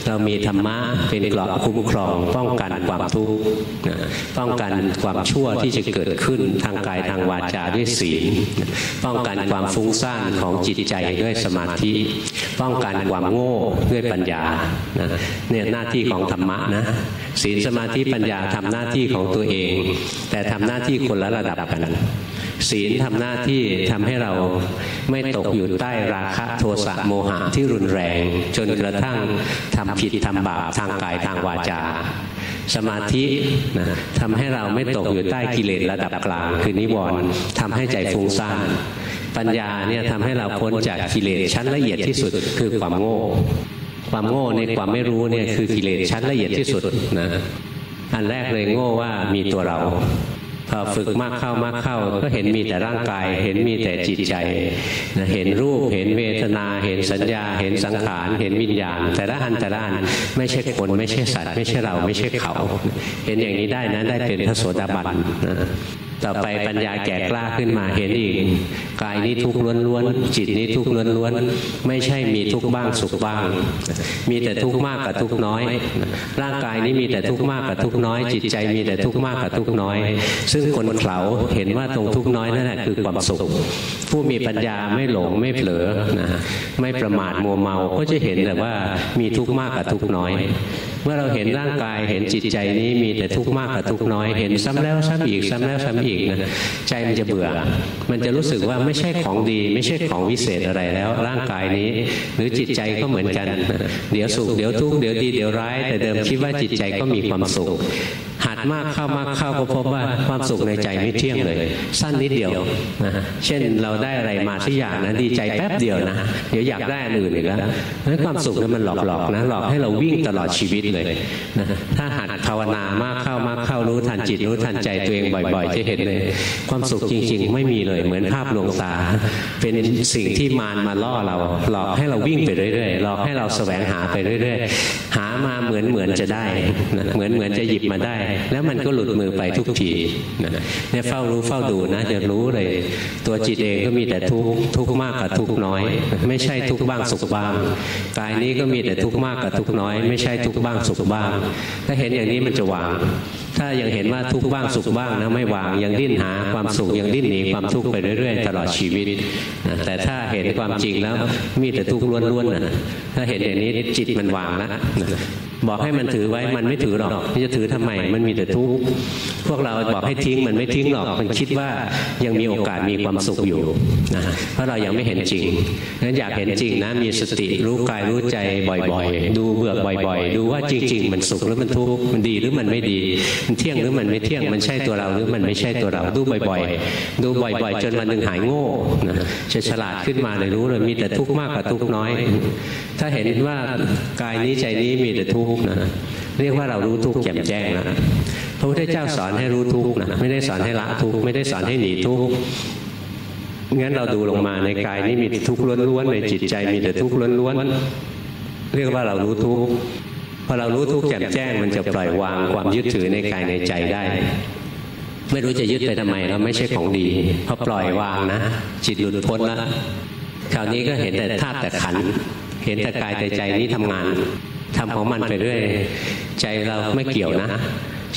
เรามีธรรมะเป็นเกราะคุ้มครองป้องกันความทุกข์ป้องกันความชั่วที่จะเกิดขึ้นทางกายทางวาจาด้วยศีลป้องกันความฟุ้งซ่านของจิตใจด้วยสมาธิป้องกันความโง่ด้วยปัญญาเนี่ยหน้าที่ของธรรมะนะศีลสมาธิปัญญาทำหน้าที่ของตัวเองแต่ทำหน้าที่คนละระดับกันศีลทำหน้าที่ทำให้เราไม่ตกอยู่ใต้ราคะโทสะโมหะที่รุนแรงจนกระทั่งทำผิดทำบาปทางกายทางวาจาสมาธินะทำให้เราไม่ตกอยู่ใต้กิเลสระดับกลางคือนิวรณ์ทำให้ใจฟุ้งซ่านปัญญาเนี่ยทำให้เราพ้นจากกิเลสชั้นละเอียดที่สุดคือความโง่ในความไม่รู้เนี่ยคือกิเลสชั้นละเอียดที่สุดนะอันแรกเลยโง่ว่ามีตัวเราพอฝึกมากเข้าก็เห็นมีแต่ร่างกายเห็นมีแต่จิตใจนะเห็นรูปเห็นเวทนาเห็นสัญญาเห็นสังขารเห็นวิญญาณแต่ละอันไม่ใช่คนไม่ใช่สัตว์ไม่ใช่เราไม่ใช่เขาเห็นอย่างนี้ได้นะได้เป็นพระโสดาบันนะ ต่อไปปัญญาแก่กล้าขึ้นมาเห็นอีกกายนี้ทุกข์ล้วนๆจิตนี้ทุกข์ล้วนๆไม่ใช่มีทุกข์บ้างสุขบ้างมีแต่ทุกข์มากกับทุกข์น้อยร่างกายนี้มีแต่ทุกข์มากกับทุกข์น้อยจิตใจมีแต่ทุกข์มากกับทุกข์น้อยซึ่งคนเขลาเห็นว่าตรงทุกข์น้อยนั่นแหละคือความสุขผู้มีปัญญาไม่หลงไม่เผลอนะไม่ประมาทมัวเมาก็จะเห็นแต่ว่ามีทุกข์มากกับทุกข์น้อยเมื่อเราเห็นร่างกายเห็นจิตใจนี้มีแต่ทุกข์มากกับทุกข์น้อยเห็นซ้ำแล้วซ้ำอีกซ้ำแล้วซ้ำอีกนะใจมันจะเบื่อมันจะรู้สึกว่าไม่ใช่ของดีไม่ใช่ของวิเศษอะไรแล้วร่างกายนี้หรือจิตใจก็เหมือนกันเดี๋ยวสุขเดี๋ยวทุกข์เดี๋ยวดีเดี๋ยวร้ายแต่เดิมคิดว่าจิตใจก็มีความสุขหัดมากเข้าก็พบว่าความสุขในใจไม่เที่ยงเลยสั้นนิดเดียวนะเช่นเราได้อะไรมาสักอย่างนะดีใจแป๊บเดียวนะเดี๋ยวอยากได้อันอื่นอีกแล้วนั้นความสุขนั้นมันหลอกนะหลอกให้เราวิ่งตลอดชีวิตเลยนะถ้าหัดภาวนามากเข้ารู้ทันจิตรู้ทันใจตัวเองบ่อยๆจะเห็นเลยความสุขจริงๆไม่มีเลยเหมือนภาพลวงตาเป็นสิ่งที่มารมาล่อเราหลอกให้เราวิ่งไปเรื่อยๆหลอกให้เราแสวงหาไปเรื่อยๆหามาเหมือนจะได้เหมือนจะหยิบมาได้แล้วมันก็หลุดมือไปทุกทีเนี่ยเฝ้ารู้เฝ้าดูนะจะรู้เลยตัวจิตเองก็มีแต่ทุกข์มากกับทุกข์น้อยไม่ใช่ทุกข์บ้างสุขบ้างกายนี้ก็มีแต่ทุกข์มากกับทุกข์น้อยไม่ใช่ทุกข์บ้างสุขบ้างถ้าเห็นอย่างนี้มันจะวางถ้ายังเห็นว่าทุกข์บ้างสุขบ้างนะไม่วางยังดิ้นหาความสุขยังดิ้นหนีความทุกข์ไปเรื่อยๆตลอดชีวิตแต่ถ้าเห็นความจริงแล้วมีแต่ทุกข์ล้วนๆนะถ้าเห็นอย่างนี้จิตมันวางแล้วบอกให้มันถือไว้มันไม่ถือหรอกมันจะถือทำไมมันมีแต่ทุกข์พวกเราบอกให้ทิ้งมันไม่ทิ้งหรอกมันคิดว่ายังมีโอกาสมีความสุขอยู่นะเพราะเรายังไม่เห็นจริงงั้นอยากเห็นจริงนะมีสติรู้กายรู้ใจบ่อยๆดูเบื่อบ่อยๆดูว่าจริงๆมันสุขหรือมันทุกข์มันดีหรือมันไม่ดีมันเที่ยงหรือมันไม่เที่ยงมันใช่ตัวเราหรือมันไม่ใช่ตัวเราดูบ่อยๆดูบ่อยๆจนวันหนึ่งหายโง่นะจะฉลาดขึ้นมาเลยรู้เลยมีแต่ทุกข์มากกับทุกข์น้อยถ้าเห็นว่ากายนี้ใจนี้มีแต่ทุกข์นะเรียกว่าเรารู้ทุกข์แจ่มแจ้งนะพระพุทธเจ้าสอนให้รู้ทุกข์นะไม่ได้สอนให้ละทุกข์ไม่ได้สอนให้หนีทุกข์งั้นเราดูลงมาในกายนี้มีทุกข์ล้วนๆในจิตใจมีแต่ทุกข์ล้วนๆเรียกว่าเรารู้ทุกข์พอเรารู้ทุกข์แจ่มแจ้งมันจะปล่อยวางความยึดถือในกายในใจได้ไม่รู้จะยึดไปทำไมเราไม่ใช่ของดีพอปล่อยวางนะจิตหลุดพ้นแล้วคราวนี้ก็เห็นแต่ธาตุแต่ขันธ์เห็นแต่กายแต่ใจนี้ทำงานทำของมันไปเรื่อยใจเราไม่เกี่ยวนะ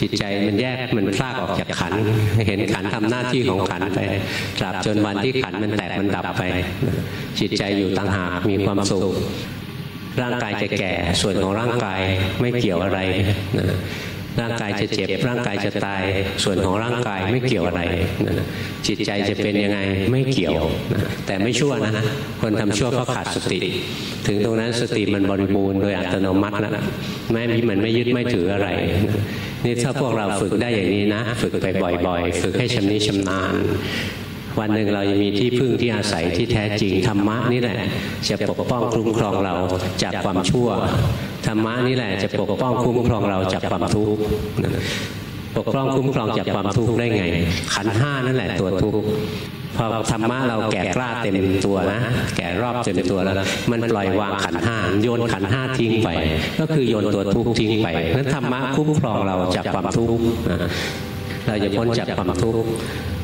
จิตใจมันแยกมันพลากออกจากขันธ์เห็นขันธ์ทำหน้าที่ของขันธ์ไปตราบจนวันที่ขันธ์มันแตกมันดับไปจิตใจอยู่ต่างหากมีความสุขร่างกายจะแก่ส่วนของร่างกายไม่เกี่ยวอะไรร่างกายจะเจ็บร่างกายจะตายส่วนของร่างกายไม่เกี่ยวอะไรจิตใจจะเป็นยังไงไม่เกี่ยวแต่ไม่ชั่วนะคนทำชั่วเพราะขาดสติถึงตรงนั้นสติมันบริบูรณ์โดยอัตโนมัติแล้วมันไม่ยึดไม่ถืออะไรนี่ถ้าพวกเราฝึกได้อย่างนี้นะฝึกไปบ่อยๆฝึกให้ชำนิชำนาญวันหนึ่งเราจะมีที่พึ่งที่อาศัยที่แท้จริงธรรมะนี่แหละจะปกป้องคุ้มครองเราจากความชั่วธรรมะนี่แหละจะปกป้องคุ้มครองเราจากความทุกข์ปกป้องคุ้มครองจากความทุกข์ได้ไงขันธ์ห้านั่นแหละตัวทุกข์พอธรรมะเราแก่กล้าเต็มตัวนะแก่รอบเต็มตัวแล้วมันปล่อยวางขันธ์ห้าโยนขันธ์ห้าทิ้งไปก็คือโยนตัวทุกข์ทิ้งไปนั้นธรรมะคุ้มครองเราจากความทุกข์เราจะพ้นจากความทุกข์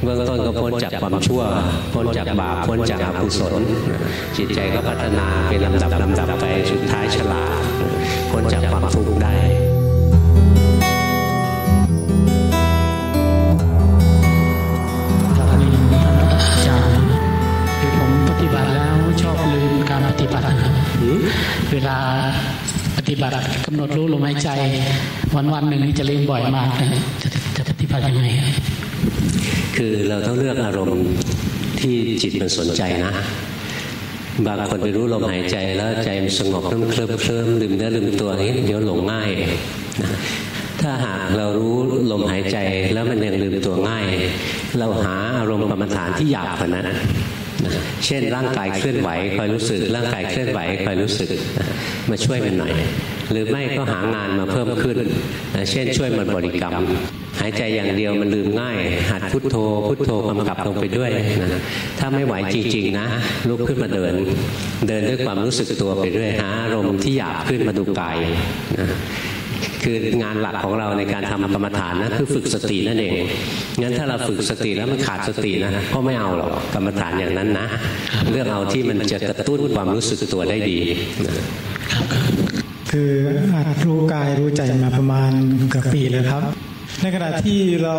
เบื้องต้นก็พ้นจากความชั่วพ้นจากบาปพ้นจากอกุศลจิตใจก็พัฒนาเป็นลำดับไปสุดท้ายฉลาดพ้นจากความทุกข์ได้อาจารย์คือผมปฏิบัติแล้วชอบลืมการปฏิบัติเวลาปฏิบัติกำหนดรู้ลมหายใจวันๆหนึ่งจะลืมบ่อยมากจะปฏิบัติยังไงคือเราต้องเลือกอารมณ์ที่จิตมันสนใจนะบางคนไปรู้ลมหายใจแล้วใจมันสงบเคลิ้มลืมเนื้อลืมตัวนี้เดี๋ยวหลงง่ายถ้าหากเรารู้ลมหายใจแล้วมันยังลืมตัวง่ายเราหาอารมณ์กรรมฐานที่หยาบกว่านั้นเช่นร่างกายเคลื่อนไหวคอยรู้สึกร่างกายเคลื่อนไหวคอยรู้สึกมาช่วยมันหน่อยหรือไม่ก็หางานมาเพิ่มขึ้นเช่นช่วยมันบริกรรมหายใจอย่างเดียวมันลืมง่ายหัดพุทโธกำกับลงไปด้วยถ้าไม่ไหวจริงๆนะลุกขึ้นมาเดินด้วยความรู้สึกตัวไปด้วยหาอารมณ์ที่หยาบขึ้นมาดูกาย คืองานหลักของเราในการทำกรรมฐานนะคือฝึกสตินั่นเองงั้นถ้าเราฝึกสติแล้วมันขาดสตินะก็ไม่เอาหรอกกรรมฐานอย่างนั้นนะเลือกเอาที่มันจะกระตุ้นความรู้สึกตัวได้ดีคืออาจรู้กายรู้ใจมาประมาณเกือบปีเลยครับในขณะที่เรา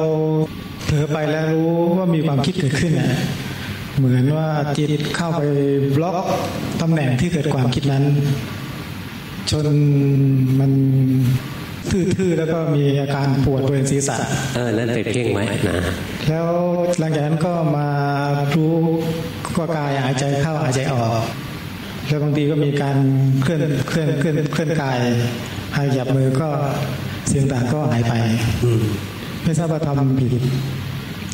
เผลอไปแล้วรู้ว่ามีความคิดเกิดขึ้นเหมือนว่าจิตเข้าไปบล็อกตำแหน่งที่เกิดความคิดนั้นจนมันทื่อๆแล้วก็มีอาการปวดบริเวณศีรษะนั่นไปเพ่งไว้นะแล้วหลังจากนั้นก็มารู้ว่ากายหายใจเข้าหายใจออกแล้วบางทีก็มีการเคลื่อนกายหายหยับมือก็เสียงต่างก็หายไปไม่ทราบว่าทำผิด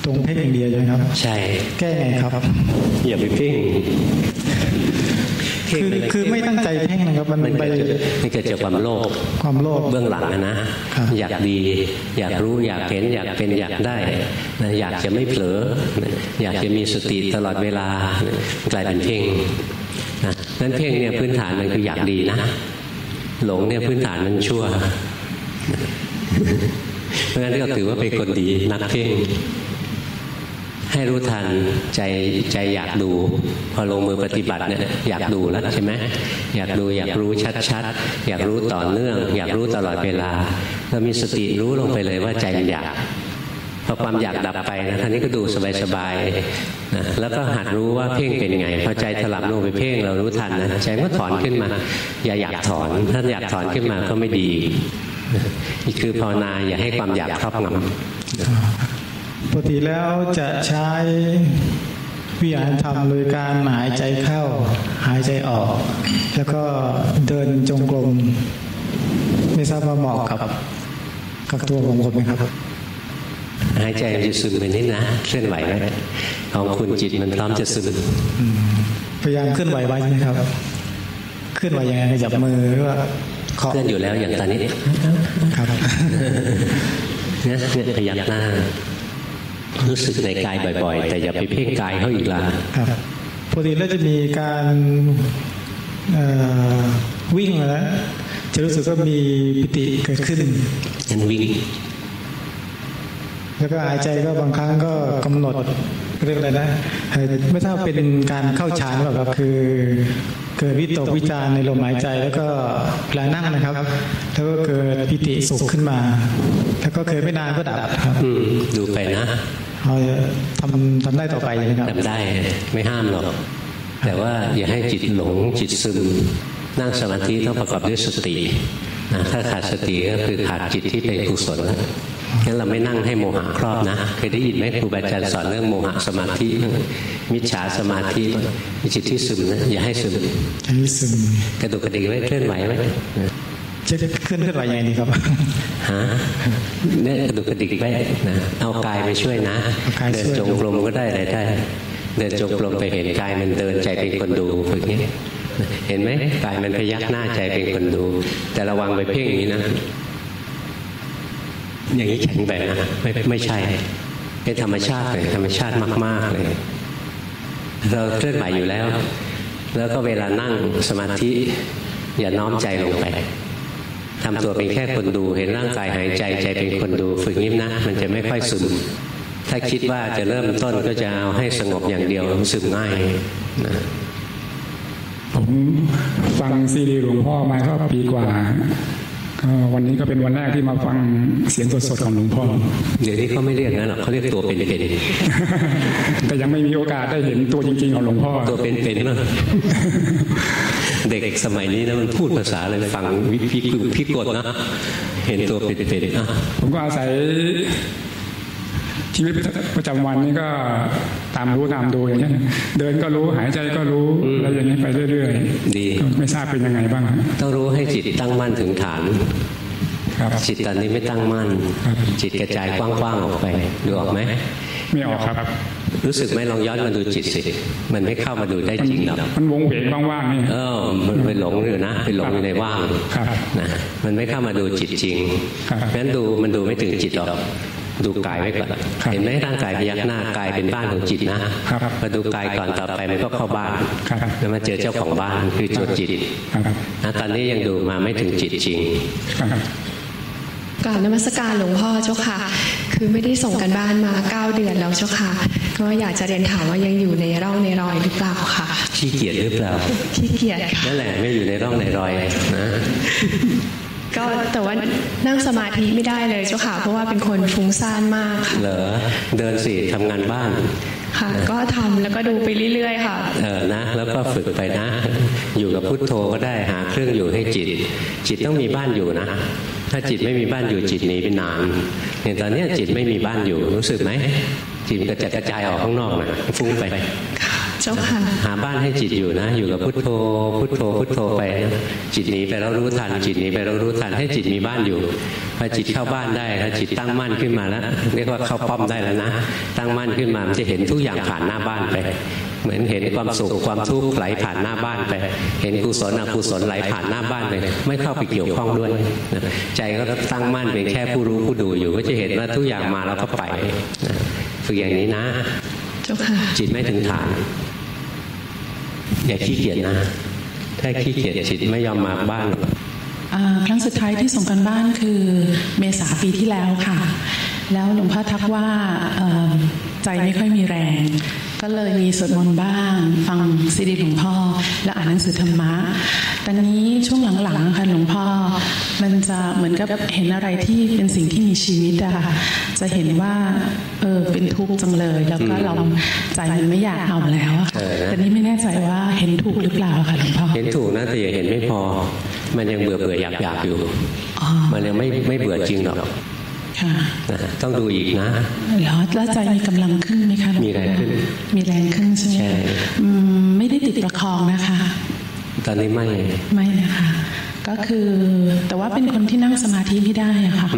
ตรงเพ่งอย่างเดียวใช่ไหมครับใช่แก้ไงครับอย่าไปเพ่งคือไม่ตั้งใจเพ่งนะครับมันเกิดจากความโลภเบื้องหลังนะอยากดีอยากรู้อยากเห็นอยากเป็นอยากได้อยากจะไม่เผลออยากจะมีสติตลอดเวลากลายเป็นเพ่งนั้นเพ่งเนี่ยพื้นฐานมันคืออยากดีนะหลงเนี่ยพื้นฐานมันชั่วเพราะฉะนั้นก็ถือว่าเป็นคนดีนักเพ่งให้รู้ทันใจอยากดูพอลงมือปฏิบัติเนี่ยอยากดูแล้วใช่ไหมอยากดูอยากรู้ชัดๆอยากรู้ต่อเนื่องอยากรู้ตลอดเวลาเรามีสติรู้ลงไปเลยว่าใจมันอยากพอความอยากดับไปนะท่านี้ก็ดูสบายๆนะแล้วก็หัดรู้ว่าเพ่งเป็นไงพอใจถลำลงไปเพ่งเรารู้ทันนะใจก็ถอนขึ้นมาอย่าอยากถอนถ้าอยากถอนขึ้นมาก็ไม่ดีนี่คือภาวนาอย่าให้ความอยากครอบงำปกติแล้วจะใช้วิหารธรรมโดยการหายใจเข้าหายใจออกแล้วก็เดินจงกรมไม่ทราบว่าเหมาะกับตัวของผมไหมครับหายใจมันจะซึมไปนิดนะเคลื่อนไหวไหมของคุณจิตมันพร้อมจะซึมพยายามเคลื่อนไหวไว้ไหมครับเคลื่อนไหวยังไงจับมือหรือว่าเคลื่อนอยู่แล้วอย่างตอนนี้ครับเนี่ยพยักหน้ารู้สึกในกายบ่อยๆแต่อย่าไปเพ่งกายเขาอีกละครับปกติแล้วจะมีการวิ่งแล้วจะรู้สึกว่ามีปิติเกิดขึ้นงั้นวิ่งแล้วก็หายใจก็บางครั้งก็กำหนดเรื่องอะไรนะไม่ทราบเป็นการเข้าฌานหรือเปล่าครับคือเกิดวิตกวิจารในลมหายใจแล้วก็เวลานั่งนะครับแล้วก็เกิดปิติสุขขึ้นมาแล้วก็เคยไม่นานก็ดับครับดูไปนะทำได้ต่อไปนะครับทำได้ไม่ห้ามหรอกแต่ว่าอย่าให้จิตหลงจิตซึมนั่งสมาธิต้องประกอบด้วยสตินะถ้าขาดสติก็คือขาดจิตที่เป็นกุศลแล้วงั้นเราไม่นั่งให้โมหะครอบนะเคยได้ยินไหมครูบาอาจารย์สอนเรื่องโมหะสมาธิมิจฉาสมาธิจิตที่ซึมนะอย่าให้ซึมกระดุกกระดิกไว้เคลื่อนไหวไว้จะเคลื่อนไหวยังไงดีครับฮะเนี่ยกระดุกกระดิกไว้นะเอากายไปช่วยนะเดินจงกรมก็ได้อะไรได้เดินจงกรมไปเห็นกายมันเดินใจเป็นคนดูแบบนี้เห็นไหมกายมันพยักหน้าใจเป็นคนดูแต่ระวังไปเพ่งอย่างนี้นะอย่างนี้แข็งไปนะไม่ใช่เป็นธรรมชาติเลยธรรมชาติมากๆเลยเราเคลื่อนไหวอยู่แล้วแล้วก็เวลานั่งสมาธิอย่าน้อมใจลงไปทำตัวเป็นแค่คนดูเห็นร่างกายหายใจใจเป็นคนดูฝึกนิ่มนะมันจะไม่ค่อยซึมถ้าคิดว่าจะเริ่มต้นก็จะเอาให้สงบอย่างเดียวซึมง่ายนะผมฟังซีดีหลวงพ่อมาก็ปีกว่าวันนี้ก็เป็นวันแรกที่มาฟังเสียงสดๆของหลวงพ่อเดี๋ยวนี้เขาไม่เรียกงั้นหรอกเขาเรียกตัวเป็นๆแต่ยังไม่มีโอกาสได้เห็นตัวจริงๆของหลวงพ่อตัวเป็นๆนะเด็กสมัยนี้นะมันพูดภาษาอะไรฟังพิกลนะเห็นตัวเป็นๆผมก็อาศัยชีวิตประจำวันนี่ก็ตามรู้ตามดูอย่างนี้เดินก็รู้หายใจก็รู้อะไรอย่างนี้ไปเรื่อยๆดีไม่ทราบเป็นยังไงบ้างต้องรู้ให้จิตตั้งมั่นถึงฐานจิตตอนนี้ไม่ตั้งมั่นจิตกระจายกว้างๆออกไปดูออกไหมไม่ออกครับรู้สึกไหมลองย้อนมาดูจิตสิมันไม่เข้ามาดูได้จริงหรอกมันวงเวียนว่างๆนี่มันไปหลงอยู่นะไปหลงอยู่ในว่างนะมันไม่เข้ามาดูจิตจริงงั้นมันดูไม่ถึงจิตหรอกดูกายไว้ก่อนเห็นไหมร่างกายพยักหน้ากายเป็นบ้านของจิตนะมาดูกายก่อนต่อไปมันก็เข้าบ้านแล้วมาเจอเจ้าของบ้านคือตัวจิตนะตอนนี้ยังดูมาไม่ถึงจิตจริง กราบนมัสการหลวงพ่อเจ้าค่ะคือไม่ได้ส่งกันบ้านมา9 เดือนแล้วเจ้าค่ะก็อยากจะเรียนถามว่ายังอยู่ในร่องในรอยหรือเปล่าค่ะขี้เกียจหรือเปล่าขี้เกียจค่ะนั่นแหละไม่อยู่ในร่องในรอยนะก็แต่ว่านั่งสมาธิไม่ได้เลยเจ้าค่ะเพราะว่าเป็นคนฟุ้งซ่านมากค่ะเหรอเดินสิทำงานบ้านค่ะก็ทำแล้วก็ดูไปเรื่อยๆค่ะนะแล้วก็ฝึกไปนะอยู่กับพุทโธก็ได้หาเครื่องอยู่ให้จิตต้องมีบ้านอยู่นะถ้าจิตไม่มีบ้านอยู่จิตหนีไปนานอย่างตอนนี้จิตไม่มีบ้านอยู่รู้สึกไหมจิตกระจายออกข้างนอกนะฟุ้งไปเจ้าค่ะหาบ้านให้จิตอยู่นะอยู่กับพุทโธพุทโธพุทโธไปจิตหนีไปแล้วรู้ทันจิตหนีไปแล้วรู้ทันให้จิตมีบ้านอยู่พอจิตเข้าบ้านได้ถ้าจิตตั้งมั่นขึ้นมาแล้วเรียกว่าเข้าป้อมได้แล้วนะตั้งมั่นขึ้นมามันจะเห็นทุกอย่างผ่านหน้าบ้านไปเหมือนเห็นความสุขความทุกข์ไหลผ่านหน้าบ้านไปเห็นกุศลอกุศลไหลผ่านหน้าบ้านไปไม่เข้าไปเกี่ยวข้องด้วยใจก็ตั้งมั่นเป็นแค่ผู้รู้ผู้ดูอยู่ก็จะเห็นว่าทุกอย่างมาแล้วก็ไปฝึกอย่างนี้นะจิตไม่ถึงฐานอย่าขี้เกียจนะถ้าขี้เกียจจิตไม่ยอมมาบ้านครั้งสุดท้ายที่ส่งกันบ้านคือเมษาปีที่แล้วค่ะแล้วหลวงพ่อทักว่าใจไม่ค่อยมีแรงก็เลยมีสวดมนต์บ้างฟังซีดีหลวงพ่อและอ่านหนังสือธรรมะตอนนี้ช่วงหลังๆค่ะหลวงพ่อมันจะเหมือนกับเห็นอะไรที่เป็นสิ่งที่มีชีวิตอะค่ะจะเห็นว่าเป็นทุกข์จังเลยแล้วก็เราใจมันไม่อยากเอาแล้วอะแต่นี้ไม่แน่ใจว่าเห็นถูกหรือเปล่าค่ะหลวงพ่อเห็นถูกนะแต่อย่าเห็นไม่พอมันยังเบื่ออยากอยู่มันยังไม่เบื่อจริงหรอกต้องดูอีกนะแล้วใจมีกำลังขึ้นไหมคะมีแรงขึ้นมีแรงขึ้นใช่ไหมไม่ได้ติดประคองนะคะตอนนี้ไม่นะคะก็คือแต่ว่าเป็นคนที่นั่งสมาธิไม่ได้อะค่ะ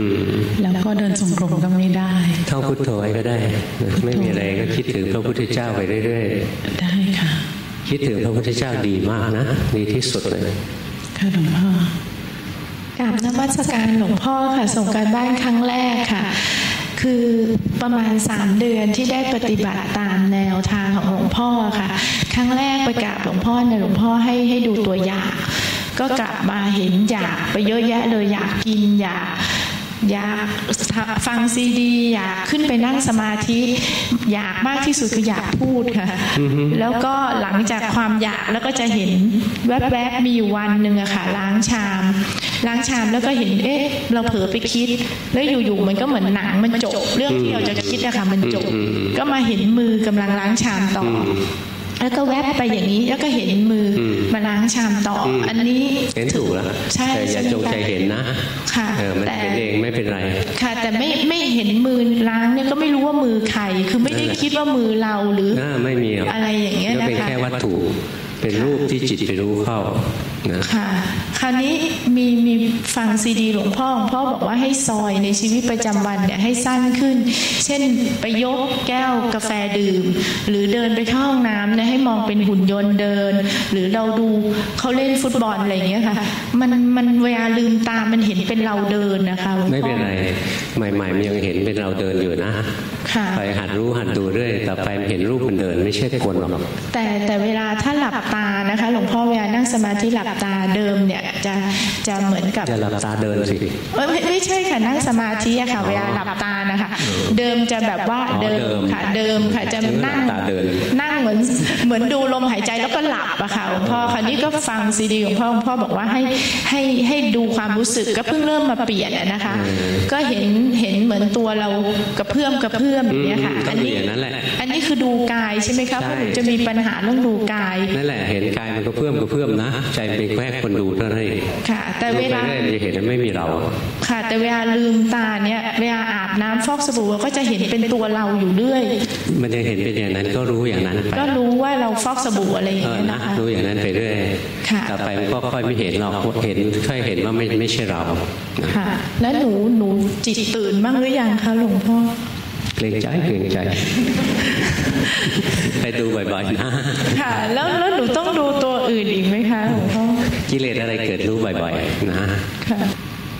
แล้วก็เดินจงกรมก็ไม่ได้ท่องพุทโธไว้ก็ได้ไม่มีอะไรก็คิดถึงพระพุทธเจ้าไปเรื่อยๆได้ค่ะคิดถึงพระพุทธเจ้าดีมากนะดีที่สุดเลยค่ะหลวงพ่อกราบนมัสการหลวงพ่อค่ะส่งการบ้านครั้งแรกค่ะคือประมาณ3 เดือนที่ได้ปฏิบัติตามแนวทางของหลวงพ่อค่ะครั้งแรกไปกราบหลวงพ่อเนี่ยหลวงพ่อให้ดูตัวอย่างก็กลับมาเห็นอยากไปเยอะแยะเลยอยากกินอยากฟังซีดีอยากขึ้นไปนั่งสมาธิอยากมากที่สุดคืออยากพูดค่ะแล้วก็หลังจากความอยากแล้วก็จะเห็นแวบๆมีอยู่วันหนึ่งอะค่ะล้างชามแล้วก็เห็นเราเผลอไปคิดแล้วอยู่ๆมันก็เหมือนหนังมันจบเรื่องที่เราจะคิดอะค่ะมันจบก็มาเห็นมือกำลังล้างชามต่อแล้วก็แวบไปอย่างนี้แล้วก็เห็นมือมาล้างชามต่ออันนี้เห็นถูกแล้วใช่แต่อย่าจงใจเห็นนะค่ะมันเห็นเองไม่เป็นไรค่ะแต่ไม่เห็นมือล้างเนี่ยก็ไม่รู้ว่ามือใครคือไม่ได้คิดว่ามือเราหรือไม่มีอะไรอย่างเงี้ยนะคะเป็นแค่วัตถุเป็นรูปที่จิตไปรู้เข้านะค่ะคราวนี้มีฟังซีดีหลวงพ่อบอกว่าให้ซอยในชีวิตประจำวันเนี่ยให้สั้นขึ้นเช่นไปยกแก้วกาแฟดื่มหรือเดินไปเข้าห้องน้ำเนี่ยให้มองเป็นหุ่นยนต์เดินหรือเราดูเขาเล่นฟุตบอลอะไรอย่างเงี้ยค่ะมันเวลาลืมตามันเห็นเป็นเราเดินนะคะไม่เป็นไรใหม่ๆมันยังเห็นเป็นเราเดินอยู่นะไปหัดรู้หัดดูเรื่อยต่อไปเห็นรูปมันเดินไม่ใช่กลหรอกแต่เวลาถ้าหลับตานะคะหลวงพ่อเวลานั่งสมาธิหลับตาเดิมเนี่ยจะเหมือนกับจะหลับตาเดินสิไม่ใช่ค่ะนั่งสมาธิอะค่ะเวลาหลับตานะคะเดิมจะแบบว่าเดิมค่ะจะนั่งเหมือนดูลมหายใจแล้วก็หลับอะค่ะหลวงพ่อคราวนี้ก็ฟังซีดีของพ่อบอกว่าให้ดูความรู้สึกก็เพิ่งเริ่มมาเปลี่ยนนะคะก็เห็นเหมือนตัวเรากระเพื่อมอย่างนี้ค่ะอันนี้คือดูกายใช่ไหมครับเพราะหนูจะมีปัญหาเรื่องดูกายนั่นแหละเห็นกายมันก็เพิ่มนะใจเป็นแค่คนดูเท่านั้นค่ะแต่เวลาจะเห็นไม่มีเราค่ะแต่เวลาลืมตาเนี่ยเวลาอาบน้ำฟอกสบู่ก็จะเห็นเป็นตัวเราอยู่เรื่อยมันจะเห็นเป็นอย่างนั้นก็รู้อย่างนั้นก็รู้ว่าเราฟอกสบู่อะไรอย่างนี้นะคะรู้อย่างนั้นไปเรื่อยต่อไปมันก็ค่อยไม่เห็นหรอกค่อยเห็นว่าไม่ใช่เราค่ะแล้วหนูจิตตื่นบ้างหรือยังคะหลวงพ่อเกรงใจไปดูบ่อยๆนะค่ะแล้วหนูต้องดูตัวอื่นอีกไหมคะหลวงพ่อกิเลสอะไรเกิดรู้บ่อยๆนะ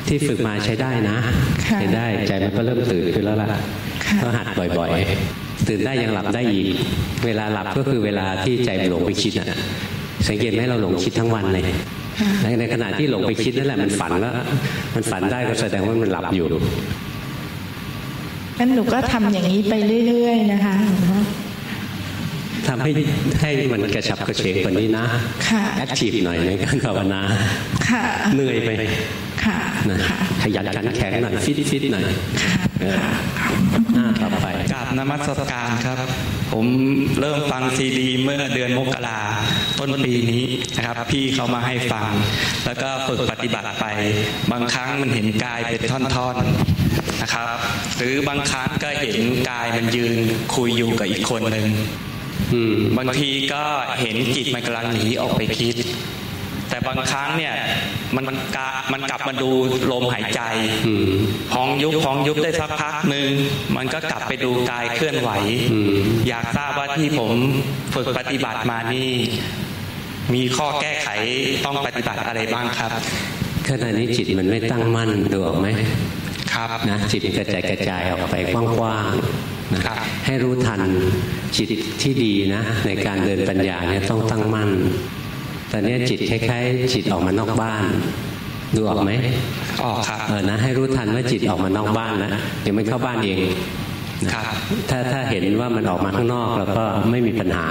ที่ฝึกมาใช้ได้นะใช้ได้ใจมันก็เริ่มตื่นขึ้นแล้วล่ะก็หัดบ่อยๆตื่นได้ยังหลับได้อีกเวลาหลับก็คือเวลาที่ใจหลงไปคิดสังเกตไหมเราหลงคิดทั้งวันเลย ในขณะที่หลงไปคิดนั่นแหละมันฝันแล้วมันฝันได้ก็แสดงว่ามันหลับอยู่งั้นหนูก็ทำอย่างนี้ไปเรื่อยๆนะคะทำให้มันกระฉับกระเฉงกว่านี้นะแอคทีฟหน่อยในการภาวนาเหนื่อยไปนะขยันขันแข็งหน่อยฟิตหน่อยต่อไปกราบนมัสการครับผมเริ่มฟังซีดีเมื่อเดือนมกราต้นปีนี้นะครับพี่เขามาให้ฟังแล้วก็ฝึกปฏิบัติไปบางครั้งมันเห็นกายเป็นท่อนๆนะครับหรือบางครั้งก็เห็นกายมันยืนคุยอยู่กับอีกคนหนึ่งบางทีก็เห็นจิตมันกำลังหนีออกไปคิดแต่บางครั้งเนี่ยมันกลับมาดูลมหายใจพองยุบได้สักพักหนึ่งมันก็กลับไปดูกายเคลื่อนไหวอยากทราบว่าที่ผมฝึกปฏิบัติมานี่มีข้อแก้ไขต้องปฏิบัติอะไรบ้างครับขณะนี้จิตมันไม่ตั้งมั่นดูออกไหมครับนะจิตกระจายออกไปกว้างๆนะให้รู้ทันจิตที่ดีนะในการเดินปัญญาเนี่ยต้องตั้งมั่นตอนนี้จิตคล้ายๆจิตออกมานอกบ้านดูออกไหมออกครับนะให้รู้ทันว่าจิตออกมานอกบ้านนะเดี๋ยวมันเข้าบ้านเองถ้าเห็นว่ามันออกมาข้างนอกแล้วก็ไม่มีปัญหา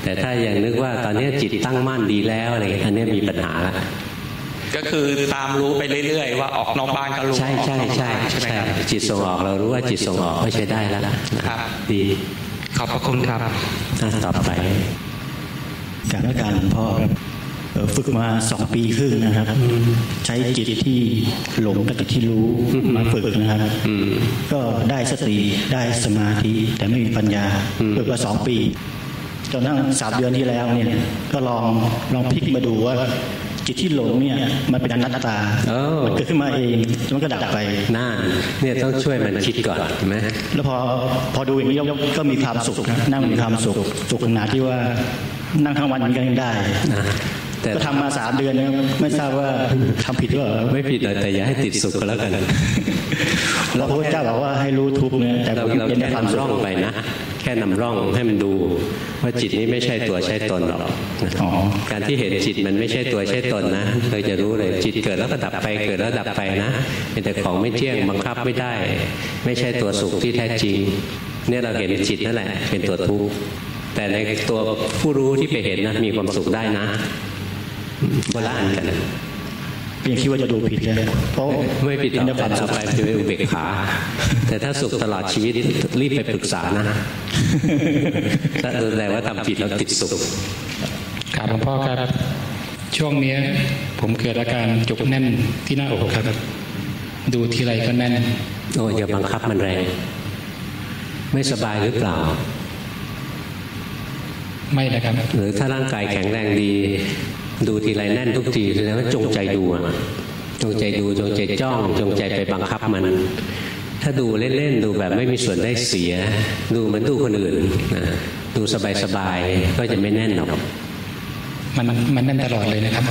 แต่ถ้ายังนึกว่าตอนนี้จิตตั้งมั่นดีแล้วอะไรอันนี้มีปัญหาแล้วก็คือตามรู้ไปเรื่อยๆว่าออกนอกบ้านก็รู้ใช่จิตส่งออกเรารู้ว่าจิตส่งออกก็ใช้ได้แล้วดีขอบพระคุณครับต่อไปการรักการหลวงพ่อครับฝึกมา2 ปีครึ่งนะครับใช้จิตที่หลงกับจิตที่รู้มาฝึกนะครับก็ได้สติได้สมาธิแต่ไม่มีปัญญาฝึกมา2 ปีจนทั้ง3 เดือนที่แล้วเนี่ยก็ลองพลิกมาดูว่าจิตที่หลงเนี่ยมันเป็นอนัตตามันเกิดขึ้นมาเองมันก็ดับไปน่าเนี่ยต้องช่วยมันคิดก่อนใช่ไหมแล้วพอดูอย่างนี้ก็มีความสุขนั่งมีความสุขขนาดที่ว่านั่งทั้งวันมันก็ยังได้แต่ก็ทำมา3 เดือนนะไม่ทราบว่าทำผิดหรือเปล่าไม่ผิดแต่อย่าให้ติดสุขก็แล้วกันแล้วพระเจ้าบอกว่าให้รู้ทุกเนี่ยแต่เราแค่นำร่องไปนะแค่นำร่องให้มันดูว่าจิตนี้ไม่ใช่ตัวใช่ตนหรอกการที่เห็นจิตมันไม่ใช่ตัวใช่ตนนะเราจะรู้เลยจิตเกิดแล้วก็ดับไปเกิดแล้วดับไปนะเป็นแต่ของไม่เที่ยงบังคับไม่ได้ไม่ใช่ตัวสุขที่แท้จริงเนี่ยเราเห็นจิตนั่นแหละเป็นตัวทุกข์แต่ในตัวผู้รู้ที่ไปเห็นนะมีความสุขได้นะโบราณกันยังคิดว่าจะดูผิดเลยเพราะไม่ผิดต่อไปจะเป็นอุเบกขาแต่ถ้าสุขตลอดชีวิตรีบไปปรึกษานะถ้าแสดงว่าทำผิดแล้วติดสุขครับหลวงพ่อครับช่วงนี้ผมเกิดอาการจุกแน่นที่หน้าอกครับดูทีไรก็แน่นโอ้อย่าบังคับมันแรงไม่สบายหรือเปล่าไม่นะครับหรือถ้าร่างกายแข็งแรงดีดูทีไรแน่นทุกทีแสดงว่าจงใจดูจงใจดูจงใจจ้องจงใจไปบังคับมันถ้าดูเล่นๆดูแบบไม่มีส่วนได้เสียดูเหมือนดูคนอื่นนะดูสบายๆก็จะไม่แน่นหรอกมันแน่นตลอดเลยนะครับ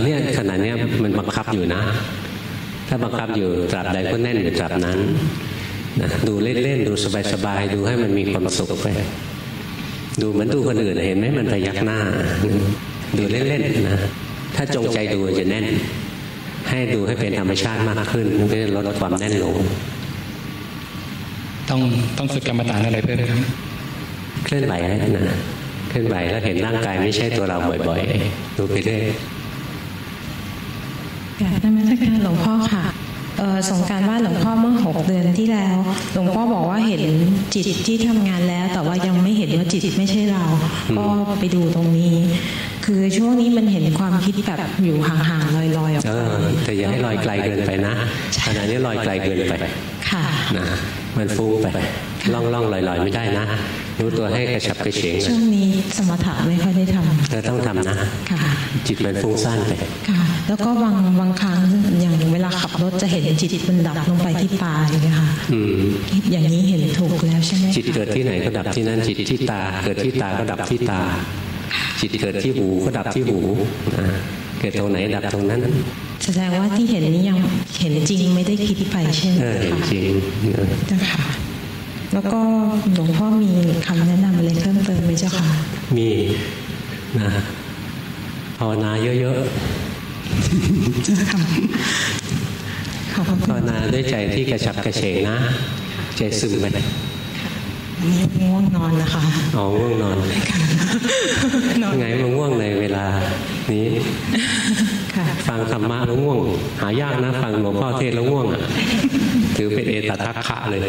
เนี่ยขณะนี้มันบังคับอยู่นะถ้าบังคับอยู่ตราบใดก็แน่นอยู่ตราบนั้นนะดูเล่นๆดูสบายๆดูให้มันมีความสุขไปดูเหมือนดูคนอื่นเห็นไหมมันพยักหน้าดูเล่นๆนะถ้าจงใจดูจะแน่นให้ดูให้เป็นธรรมชาติมากขึ้นเพื่อลดความแน่นลงต้องฝึกกรรมฐานอะไรเพิ่มครับเคลื่อนไหวนะเคลื่อนไหวแล้วเห็นร่างกายไม่ใช่ตัวเราบ่อยๆดูไปเรื่อยกราบนมัสการหลวงพ่อค่ะส่งการบ้านหลวงพ่อเมื่อ6 เดือนที่แล้วหลวงพ่อบอกว่าเห็นจิตที่ทำงานแล้วแต่ว่ายังไม่เห็นว่าจิตไม่ใช่เราก็ไปดูตรงนี้คือช่วงนี้มันเห็นความคิดแบบอยู่ห่างๆลอยๆออกไปแต่อย่าให้ลอยไกลเกินไปนะขณะนี้ลอยไกลเกินไปค่ะนะมันฟุ้งไปล่องๆลอยๆไม่ได้นะรู้ตัวให้กระฉับกระเฉงช่วงนี้สมถะไม่ค่อยได้ทำต้องทำนะจิตมันฟุ้งซ่านไปค่ะแล้วก็บางครั้งอย่างเวลาขับรถจะเห็นจิตมันดับลงไปที่ตาอย่างเงี้ยค่ะอย่างนี้เห็นถูกแล้วใช่ไหมจิตเกิดที่ไหนก็ดับที่นั่นจิตที่ตาเกิดที่ตาก็ดับที่ตาจิตเกิดที่หูก็ดับที่หูเกิดตรงไหนดับตรงนั้นแสดงว่าที่เห็นนี้ยังเห็นจริงไม่ได้คิดไปใช่ไหมคะเห็นจริงนะคะแล้วก็หลวงพ่อมีคำแนะนำอะไรเพิ่มเติมไหมเจ้าค่ะมีนะ ภาวนาเยอะๆภาวนาด้วยใจที่กระฉับกระเฉงนะใจซึมไปนี่ง่วงนอนนะคะอ๋อง่วงนอนไงมันง่วงในเวลานี้ฟังธรรมะแล้วง่วงหายากนะฟังหลวงพ่อเทศแล้วง่วงถือเป็นเอตทัคคะเลย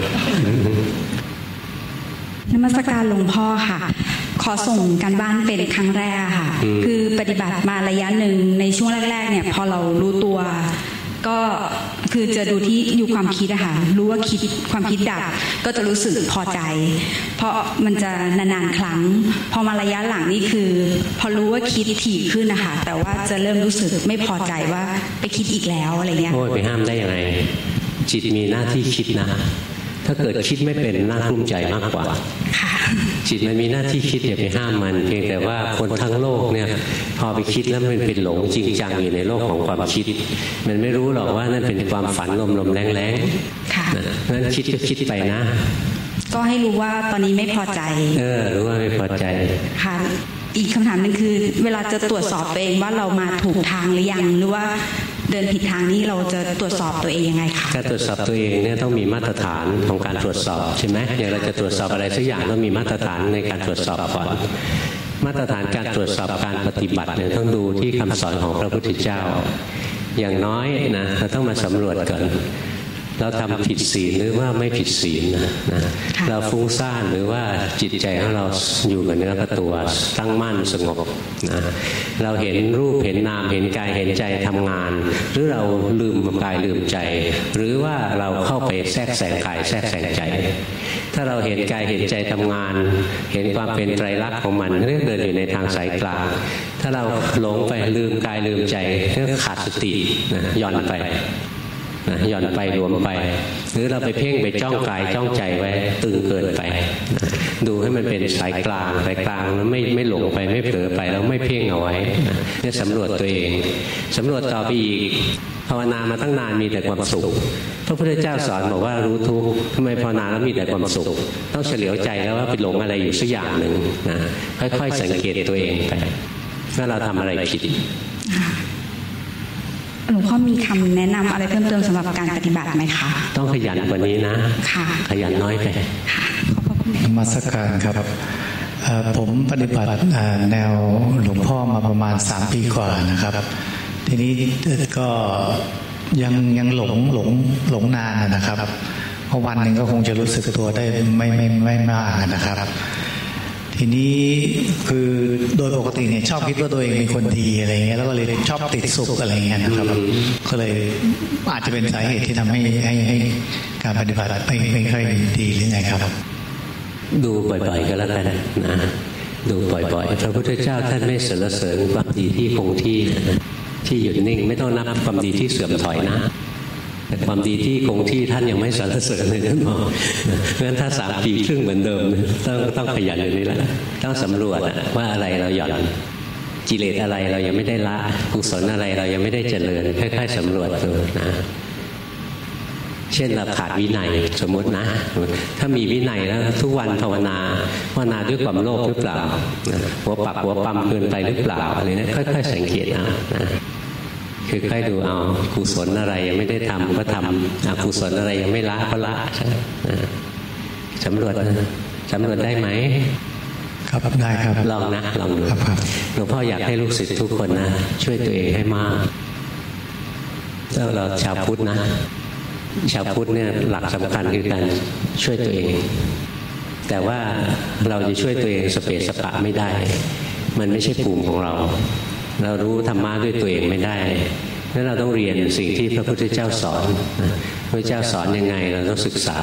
นมัสการหลวงพ่อค่ะขอส่งการบ้านเป็นครั้งแรกค่ะคือปฏิบัติมาระยะหนึ่งในช่วงแรกๆเนี่ยพอเรารู้ตัวก็คือจะดูที่อยู่ความคิดอะค่ะรู้ว่าคิดความคิดดับก็จะรู้สึกพอใจเพราะมันจะนานๆครั้งพอมาระยะหลังนี่คือพอรู้ว่าคิดถี่ขึ้นนะคะแต่ว่าจะเริ่มรู้สึกไม่พอใจว่าไปคิดอีกแล้วอะไรเงี้ยโอ้ยไปห้ามได้ยังไงจิตมีหน้าที่คิดนะถ้าเกิดคิดไม่เป็นน่ากลุ้มใจมากกว่าจิตมันมีหน้าที่คิดอย่าไปห้ามมันเพียงแต่ว่าคนทั้งโลกเนี่ยพอไปคิดแล้วมันเป็นหลงจริงจังอยู่ในโลกของความคิดมันไม่รู้หรอกว่านั่นเป็นความฝันลมๆแรงๆนั้นคิดก็คิดไปนะก็ให้รู้ว่าตอนนี้ไม่พอใจรู้ว่าไม่พอใจค่ะอีกคำถามนึงคือเวลาจะตรวจสอบตัวเองว่าเรามาถูกทางหรือยังหรือว่าเดินผิดทางนี้เราจะตรวจสอบตัวเองยังไงคะการตรวจสอบตัวเองเนี่ยต้องมีมาตรฐานของการตรวจสอบใช่ไหมอย่างเราจะตรวจสอบอะไรสักอย่างต้องมีมาตรฐานในการตรวจสอบก่อนมาตรฐานการตรวจสอบการปฏิบัติเนี่ยต้องดูที่คำสอนของพระพุทธเจ้าอย่างน้อยนะเราต้องมาสำรวจก่อนเราทำผิดศีลหรือว่าไม่ผิดศีลนะเราฟุ้งซ่านหรือว่าจิตใจของเราอยู่กับเนื้อกับตัวตั้งมั่นสงบนะเราเห็นรูปเห็นนามเห็นกายเห็นใจทำงานหรือเราลืมกายลืมใจหรือว่าเราเข้าไปแทรกแซงกายแทรกแซงใจถ้าเราเห็นกายเห็นใจทำงานเห็นความเป็นไตรลักษณ์ของมันเรื่องเดินอยู่ในทางสายกลางถ้าเราหลงไปลืมกายลืมใจเรื่องขาดสติหย่อนไปหย่อนไปรวมไปหรือเราไปเพ่งไปจ้องกายจ้องใจไว้ตึงเกินไปดูให้มันเป็นสายกลางสายกลางแล้วไม่หลงไปไม่เผลอไปแล้วไม่เพ่งเอาไว้เนี่ยสำรวจตัวเองสำรวจต่อไปอีกภาวนามาตั้งนานมีแต่ความสุขพระพุทธเจ้าสอนบอกว่ารู้ทุกข์ทำไมภาวนาแล้วมีแต่ความสุขต้องเฉลียวใจแล้วว่าไปหลงอะไรอยู่สักอย่างหนึ่งนะค่อยๆสังเกตตัวเองไปว่าเราทำอะไรผิดหลวงพ่อมีคำแนะนำอะไรเพิ่มเติมสำหรับการปฏิบัติไหมคะต้องขยันกว่านี้นะค่ะขยันน้อยไปค่ะนมัสการครับผมปฏิบัติแนวหลวงพ่อมาประมาณ3 ปีกว่านะครับทีนี้ก็ยังหลงนานนะครับเพราะวันหนึ่งก็คงจะรู้สึกตัวได้ไม่มากนะครับทีนี้คือโดยปกติเนี่ยชอบคิดว่าตัวเองเป็นคนดีอะไรเงี้ยแล้วก็เลยชอบติดสุขอะไรเงี้ยนะครับก็เลยอาจจะเป็นสาเหตุที่ทำให้การปฏิบัติไม่ค่อยดีหรือไงครับดูบ่อยๆก็แล้วกันนะดูบ่อยๆพระพุทธเจ้าท่านไม่สรรเสริญความดีที่คงที่หยุดนิ่งไม่ต้องนับความดีที่เสื่อมถอยนะแต่ความดีที่คงที่ท่านยังไม่สรรเสริญเลยท่านบอกเพราะฉะนั้นถ้า3 ปีครึ่งเหมือนเดิมต้องขยันอย่างนี้แหละต้องสำรวจว่าอะไรเราหย่อนกิเลสอะไรเรายังไม่ได้ละกุศลอะไรเรายังไม่ได้เจริญค่อยๆสำรวจดูนะเช่นเราขาดวินัยสมมตินะถ้ามีวินัยแล้วทุกวันภาวนาด้วยความโลภหรือเปล่าหัวปักหัวปั๊มเกินไปหรือเปล่าอะไรนี้ค่อยๆสังเกตเอานะคือค่อยดูเอากุศลอะไรยังไม่ได้ทำก็ทำอกุศลอะไรยังไม่ละก็ละใช่สำรวจได้ไหมครับได้ครับลองนะลองดูหลวงพ่ออยากให้ลูกศิษย์ทุกคนนะช่วยตัวเองให้มากแล้วเราชาวพุทธนะชาวพุทธเนี่ยหลักสำคัญคือการช่วยตัวเองแต่ว่าเราจะช่วยตัวเองสเปสปะไม่ได้มันไม่ใช่ภูมิของเรารู้ธรรมะด้วยตัวเองไม่ได้นั้นเราต้องเรียนสิ่งที่พระพุทธเจ้าสอนพระเจ้าสอนยังไงเราต้องศึกษา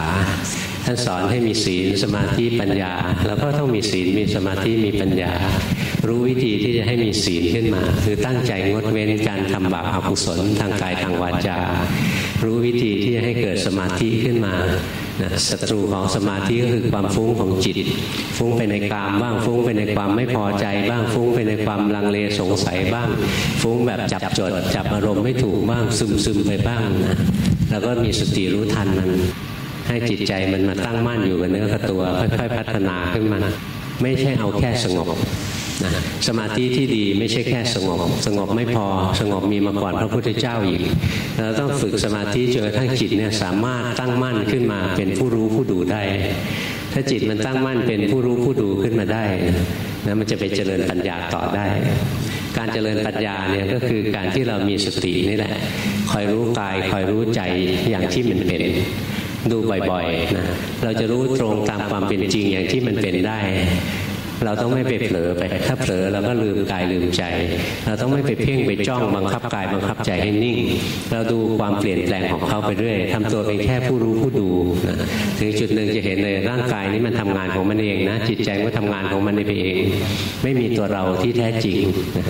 ท่านสอนให้มีศีลสมาธิปัญญาเราก็ต้องมีศีลมีสมาธิมีปัญญารู้วิธีที่จะให้มีศีลขึ้นมาคือตั้งใจงดเว้นการทำบาปอกุศลทางกายทางวาจารู้วิธีที่จะให้เกิดสมาธิขึ้นมาศัตรูของสมาธิก็คือความฟุ้งของจิตฟุ้งไปในกามบ้างฟุ้งไปในความไม่พอใจบ้างฟุ้งไปในความลังเลสงสัยบ้างฟุ้งแบบจับอารมณ์ไม่ถูกบ้างซึมไปบ้างนะแล้วก็มีสติรู้ทันมันให้จิตใจมันมาตั้งมั่นอยู่กับเนื้อกับตัวค่อยๆพัฒนาขึ้นมาไม่ใช่เอาแค่สงบ นะสมาธิที่ดีไม่ใช่แค่สงบไม่พอสงบมีมาก่อนพระพุทธเจ้าอีกเราต้องฝึกสมาธิจนกระทั่งจิตเนี่ยสามารถตั้งมั่นขึ้นมาเป็นผู้รู้ผู้ดูได้ถ้าจิตมันตั้งมั่นเป็นผู้รู้ผู้ดูขึ้นมาได้นะมันจะไปเจริญปัญญาต่อได้การเจริญปัญญาเนี่ยก็คือการที่เรามีสตินี่แหละคอยรู้กายคอยรู้ใจอย่างที่มันเป็นดูบ่อยๆนะเราจะรู้ตรงตามความเป็นจริงอย่างที่มันเป็นได้เราต้องไม่ไปเผลอไปถ้าเผลอเราก็ลืมกายลืมใจเราต้องไม่ไปเพ่งไปจ้องบังคับกายบังคับใจให้นิ่งเราดูความเปลี่ยนแปลงของเขาไปเรื่อยทำตัวเป็นแค่ผู้รู้ผู้ดูนะถึงจุดหนึ่งจะเห็นเลยร่างกายนี้มันทำงานของมันเองนะจิตใจก็ทำงานของมันไปเองไม่มีตัวเราที่แท้จริง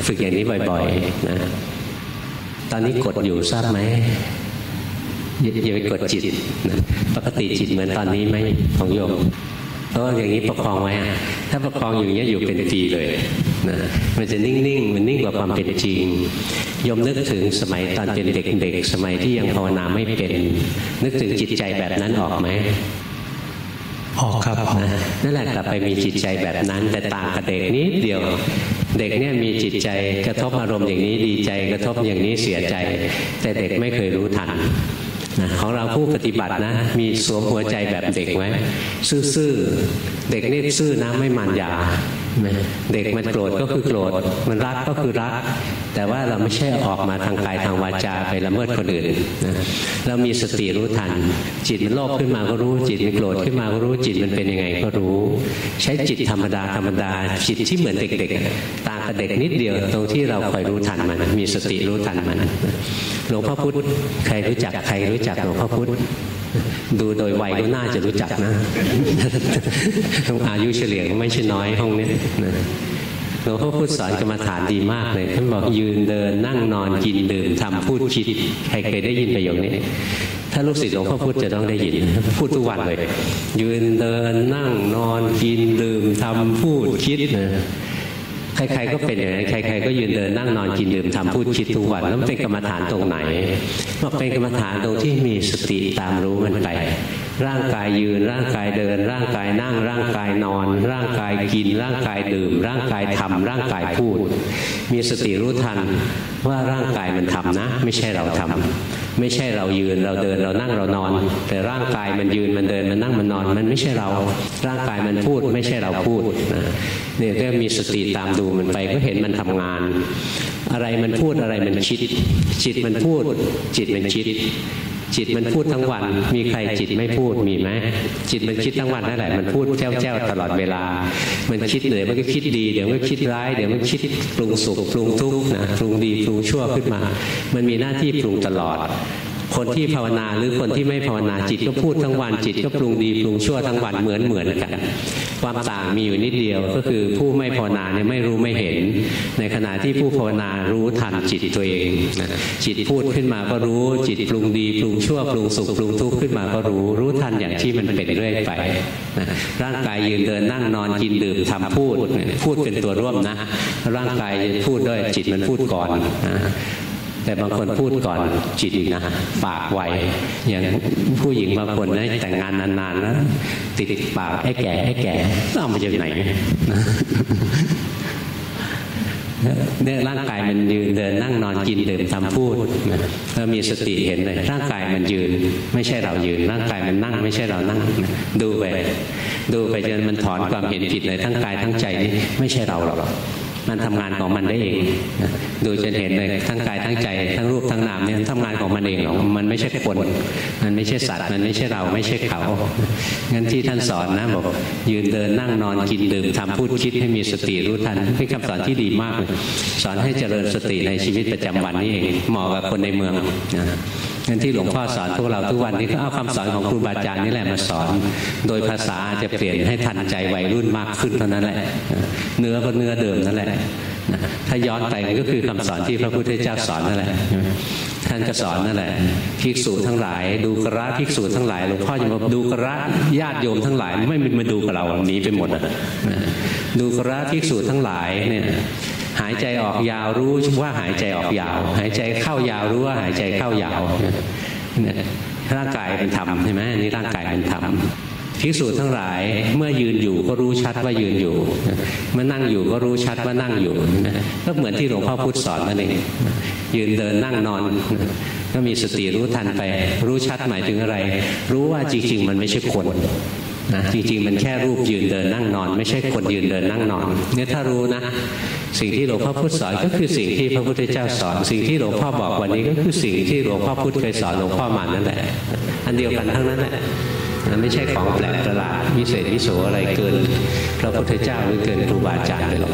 ฝึกอย่างนี้บ่อยๆนะตอนนี้กดอยู่ทราบไหมอย่าไปกดจิตปกติจิตเหมือนตอนนี้ไหมของโยมเพราะอย่างนี้ประคองไว้ถ้าประคองอยู่อย่างนี้อยู่เป็นปีเลยนะมันจะนิ่งๆมันนิ่งกว่าความเป็นจริงโยมนึกถึงสมัยตอนเป็นเด็กๆสมัยที่ยังภาวนาไม่เป็นนึกถึงจิตใจแบบนั้นออกไหมออกครับนั่นแหละกลับไปมีจิตใจแบบนั้นแต่ต่างกับเด็กนิดเดียวเด็กเนี่ยมีจิตใจกระทบอารมณ์อย่างนี้ดีใจกระทบอย่างนี้เสียใจแต่เด็กไม่เคยรู้ทันของเราผู้ปฏิบัตินะมีสวมหัวใจแบบเด็กไว้ซื่อๆเด็กนี่ซื่อนะไม่มารยาเด็กมันโกรธก็คือโกรธมันรักก็คือรักแต่ว่าเราไม่ใช่ออกมาทางกายทางวาจาไปละเมิดคนอื่นเรามีสติรู้ทันจิตมันโลภขึ้นมาก็รู้จิตมันโกรธขึ้นมาก็รู้จิตมันเป็นยังไงก็รู้ใช้จิตธรรมดาจิตที่เหมือนเด็กๆต่างกับเด็กนิดเดียวตรงที่เราคอยรู้ทันมันมีสติรู้ทันมันหลวงพ่อพุธใครรู้จักหลวงพ่อพุธดูโดยวัยก็น่าจะรู้จักนะอายุเฉลี่ยไม่ใช่น้อยห้องนี้หลวงพ่อพุธสอนกรรมฐานดีมากเลยท่านบอกยืนเดินนั่งนอนกินดื่มทำพูดคิดใครเคยได้ยินประโยคนี้ถ้าลูกศิษย์หลวงพ่อพุธจะต้องได้ยินพูดทุกวันเลยยืนเดินนั่งนอนกินดื่มทำพูดคิดนะใครๆก็เป็นอย่างนั้นใครๆก็ยืนเดินนั่งนอนกินดื่มทำพูดคิดทุกวันแล้วเป็นกรรมฐานตรงไหนว่าเป็นกรรมฐานตรงที่มีสติตามรู้มันไปร่างกายยืนร่างกายเดินร่างกายนั่งร่างกายนอนร่างกายกินร่างกายดื่มร่างกายทำร่างกายพูดมีสติรู้ทันว่าร่างกายมันทำนะไม่ใช่เราทำไม่ใช่เรายืนเราเดินเรานั่งเรานอนแต่ร่างกายมันยืนมันเดินมันนั่งมันนอนมันไม่ใช่เราร่างกายมันพูดไม่ใช่เราพูดเนี่ยก็มีสติตามดูมันไปก็เห็นมันทำงานอะไรมันพูดอะไรมันคิดจิตมันพูดจิตมันคิดจิตมันพูดทั้งวันมีใครจิตไม่พูดมีไหมจิตมันคิดทั้งวันนั่นแหละมันพูดแจ้วๆตลอดเวลามันคิดเลยมันก็คิดดีเดี๋ยวมันคิดร้ายเดี๋ยวมันคิดปรุงสุขปรุงทุกข์นะปรุงดีปรุงชั่วขึ้นมามันมีหน้าที่ปรุงตลอดคนที่ภาวนาหรือคนที่ไม่ภาวนาจิตก็พูดทั้งวันจิตก็ปรุงดีปรุงชั่วทั้งวันเหมือนกันความต่างมีอยู่นิดเดียวก็คือผู้ไม่ภาวนาเนี่ยไม่รู้ไม่เห็นในขณะที่ผู้ภาวนารู้ทันจิตตัวเองจิตพูดขึ้นมาก็รู้จิตปรุงดีปรุงชั่วปรุงสุขปรุงทุกข์ขึ้นมาก็รู้ทันอย่างที่มันเป็นเรื่อยไปร่างกายยืนเดินนั่งนอนกินดื่มทำพูดเป็นตัวร่วมนะร่างกายพูดด้วยจิตมันพูดก่อนแต่บางคนพูดก่อนจิตอีกนะปากไวอย่างผู้หญิงบางคนได้แต่งงานนานๆแล้วติดปากไอ้แก่เอามาจากไหนเนี่ยร่างกายมันยืนเดินนั่งนอนกินดื่มทำพูดเรามีสติเห็นเลยร่างกายมันยืนไม่ใช่เรายืนร่างกายมันนั่งไม่ใช่เรานั่งดูไปจนมันถอนความเห็นผิดเลยทั้งกายทั้งใจนี่ไม่ใช่เราหรอกมันทำงานของมันได้เองดูจนเห็นเลยทั้งกายทั้งใจทั้งรูปทั้งนามเนี่ยทำงานของมันเองหรอกมันไม่ใช่คนมันไม่ใช่สัตว์มันไม่ใช่เราไม่ใช่เขางั้นที่ท่านสอนนะบอกยืนเดินนั่งนอนกินดื่มทำพูดคิดให้มีสติรู้ทันเป็นคำสอนที่ดีมากเลยสอนให้เจริญสติในชีวิตประจำวันนี่เองเหมาะกับคนในเมืองงั้นที่หลวงพ่อสอนพวกเราทุกวันนี้ก็เอาคำสอนของครูบาอาจารย์นี่แหละมาสอนโดยภาษาจะเปลี่ยนให้ทันใจวัยรุ่นมากขึ้นเท่านั้นแหละเนื้อก็เนื้อเดิมนั่นแหละถ้าย้อนไปก็คือคำสอนที่พระพุทธเจ้าสอนนั่นแหละท่านก็สอนนั่นแหละภิกษุทั้งหลายดูกระภิกษุทั้งหลายหลวงพ่อจะมาดูกระญาติโยมทั้งหลายไม่มาดูกับเราหนีไปหมดดูกระภิกษุทั้งหลายเนี่ยหายใจออกยาวรู้ว่าหายใจออกยาวหายใจเข้ายาวรู้ว่าหายใจเข้ายาวร่างกายเป็นธรรมใช่ไหมนี่ร่างกายเป็นธรรม ภิกษุทั้งหลายเมื่อยืนอยู่ก็รู้ชัดว่ายืนอยู่เมื่อนั่งอยู่ก็รู้ชัดว่านั่งอยู่ก็เหมือนที่หลวงพ่อพุธสอนนั่นเองยืนเดินนั่งนอนก็มีสติรู้ทันไปรู้ชัดหมายถึงอะไรรู้ว่าจริงๆมันไม่ใช่คนนะจริงๆมันแค่รูปยืนเดินนั่งนอนไม่ใช่คนยืนเดินนั่งนอนเนี่ยถ้ารู้นะสิ่งที่หลวงพ่อพุธสอนก็คือสิ่งที่พระพุทธเจ้าสอนสิ่งที่หลวงพ่อบอกวันนี้ก็คือสิ่งที่หลวงพ่อพุธเคยสอนหลวงพ่อมานั่นแหละอันเดียวกันทั้งนั้นแหละไม่ใช่ของแปลกประหลาดวิเศษวิโสอะไรเกินพระพุทธเจ้าหรือเกินครูบาอาจารย์ไปหรอก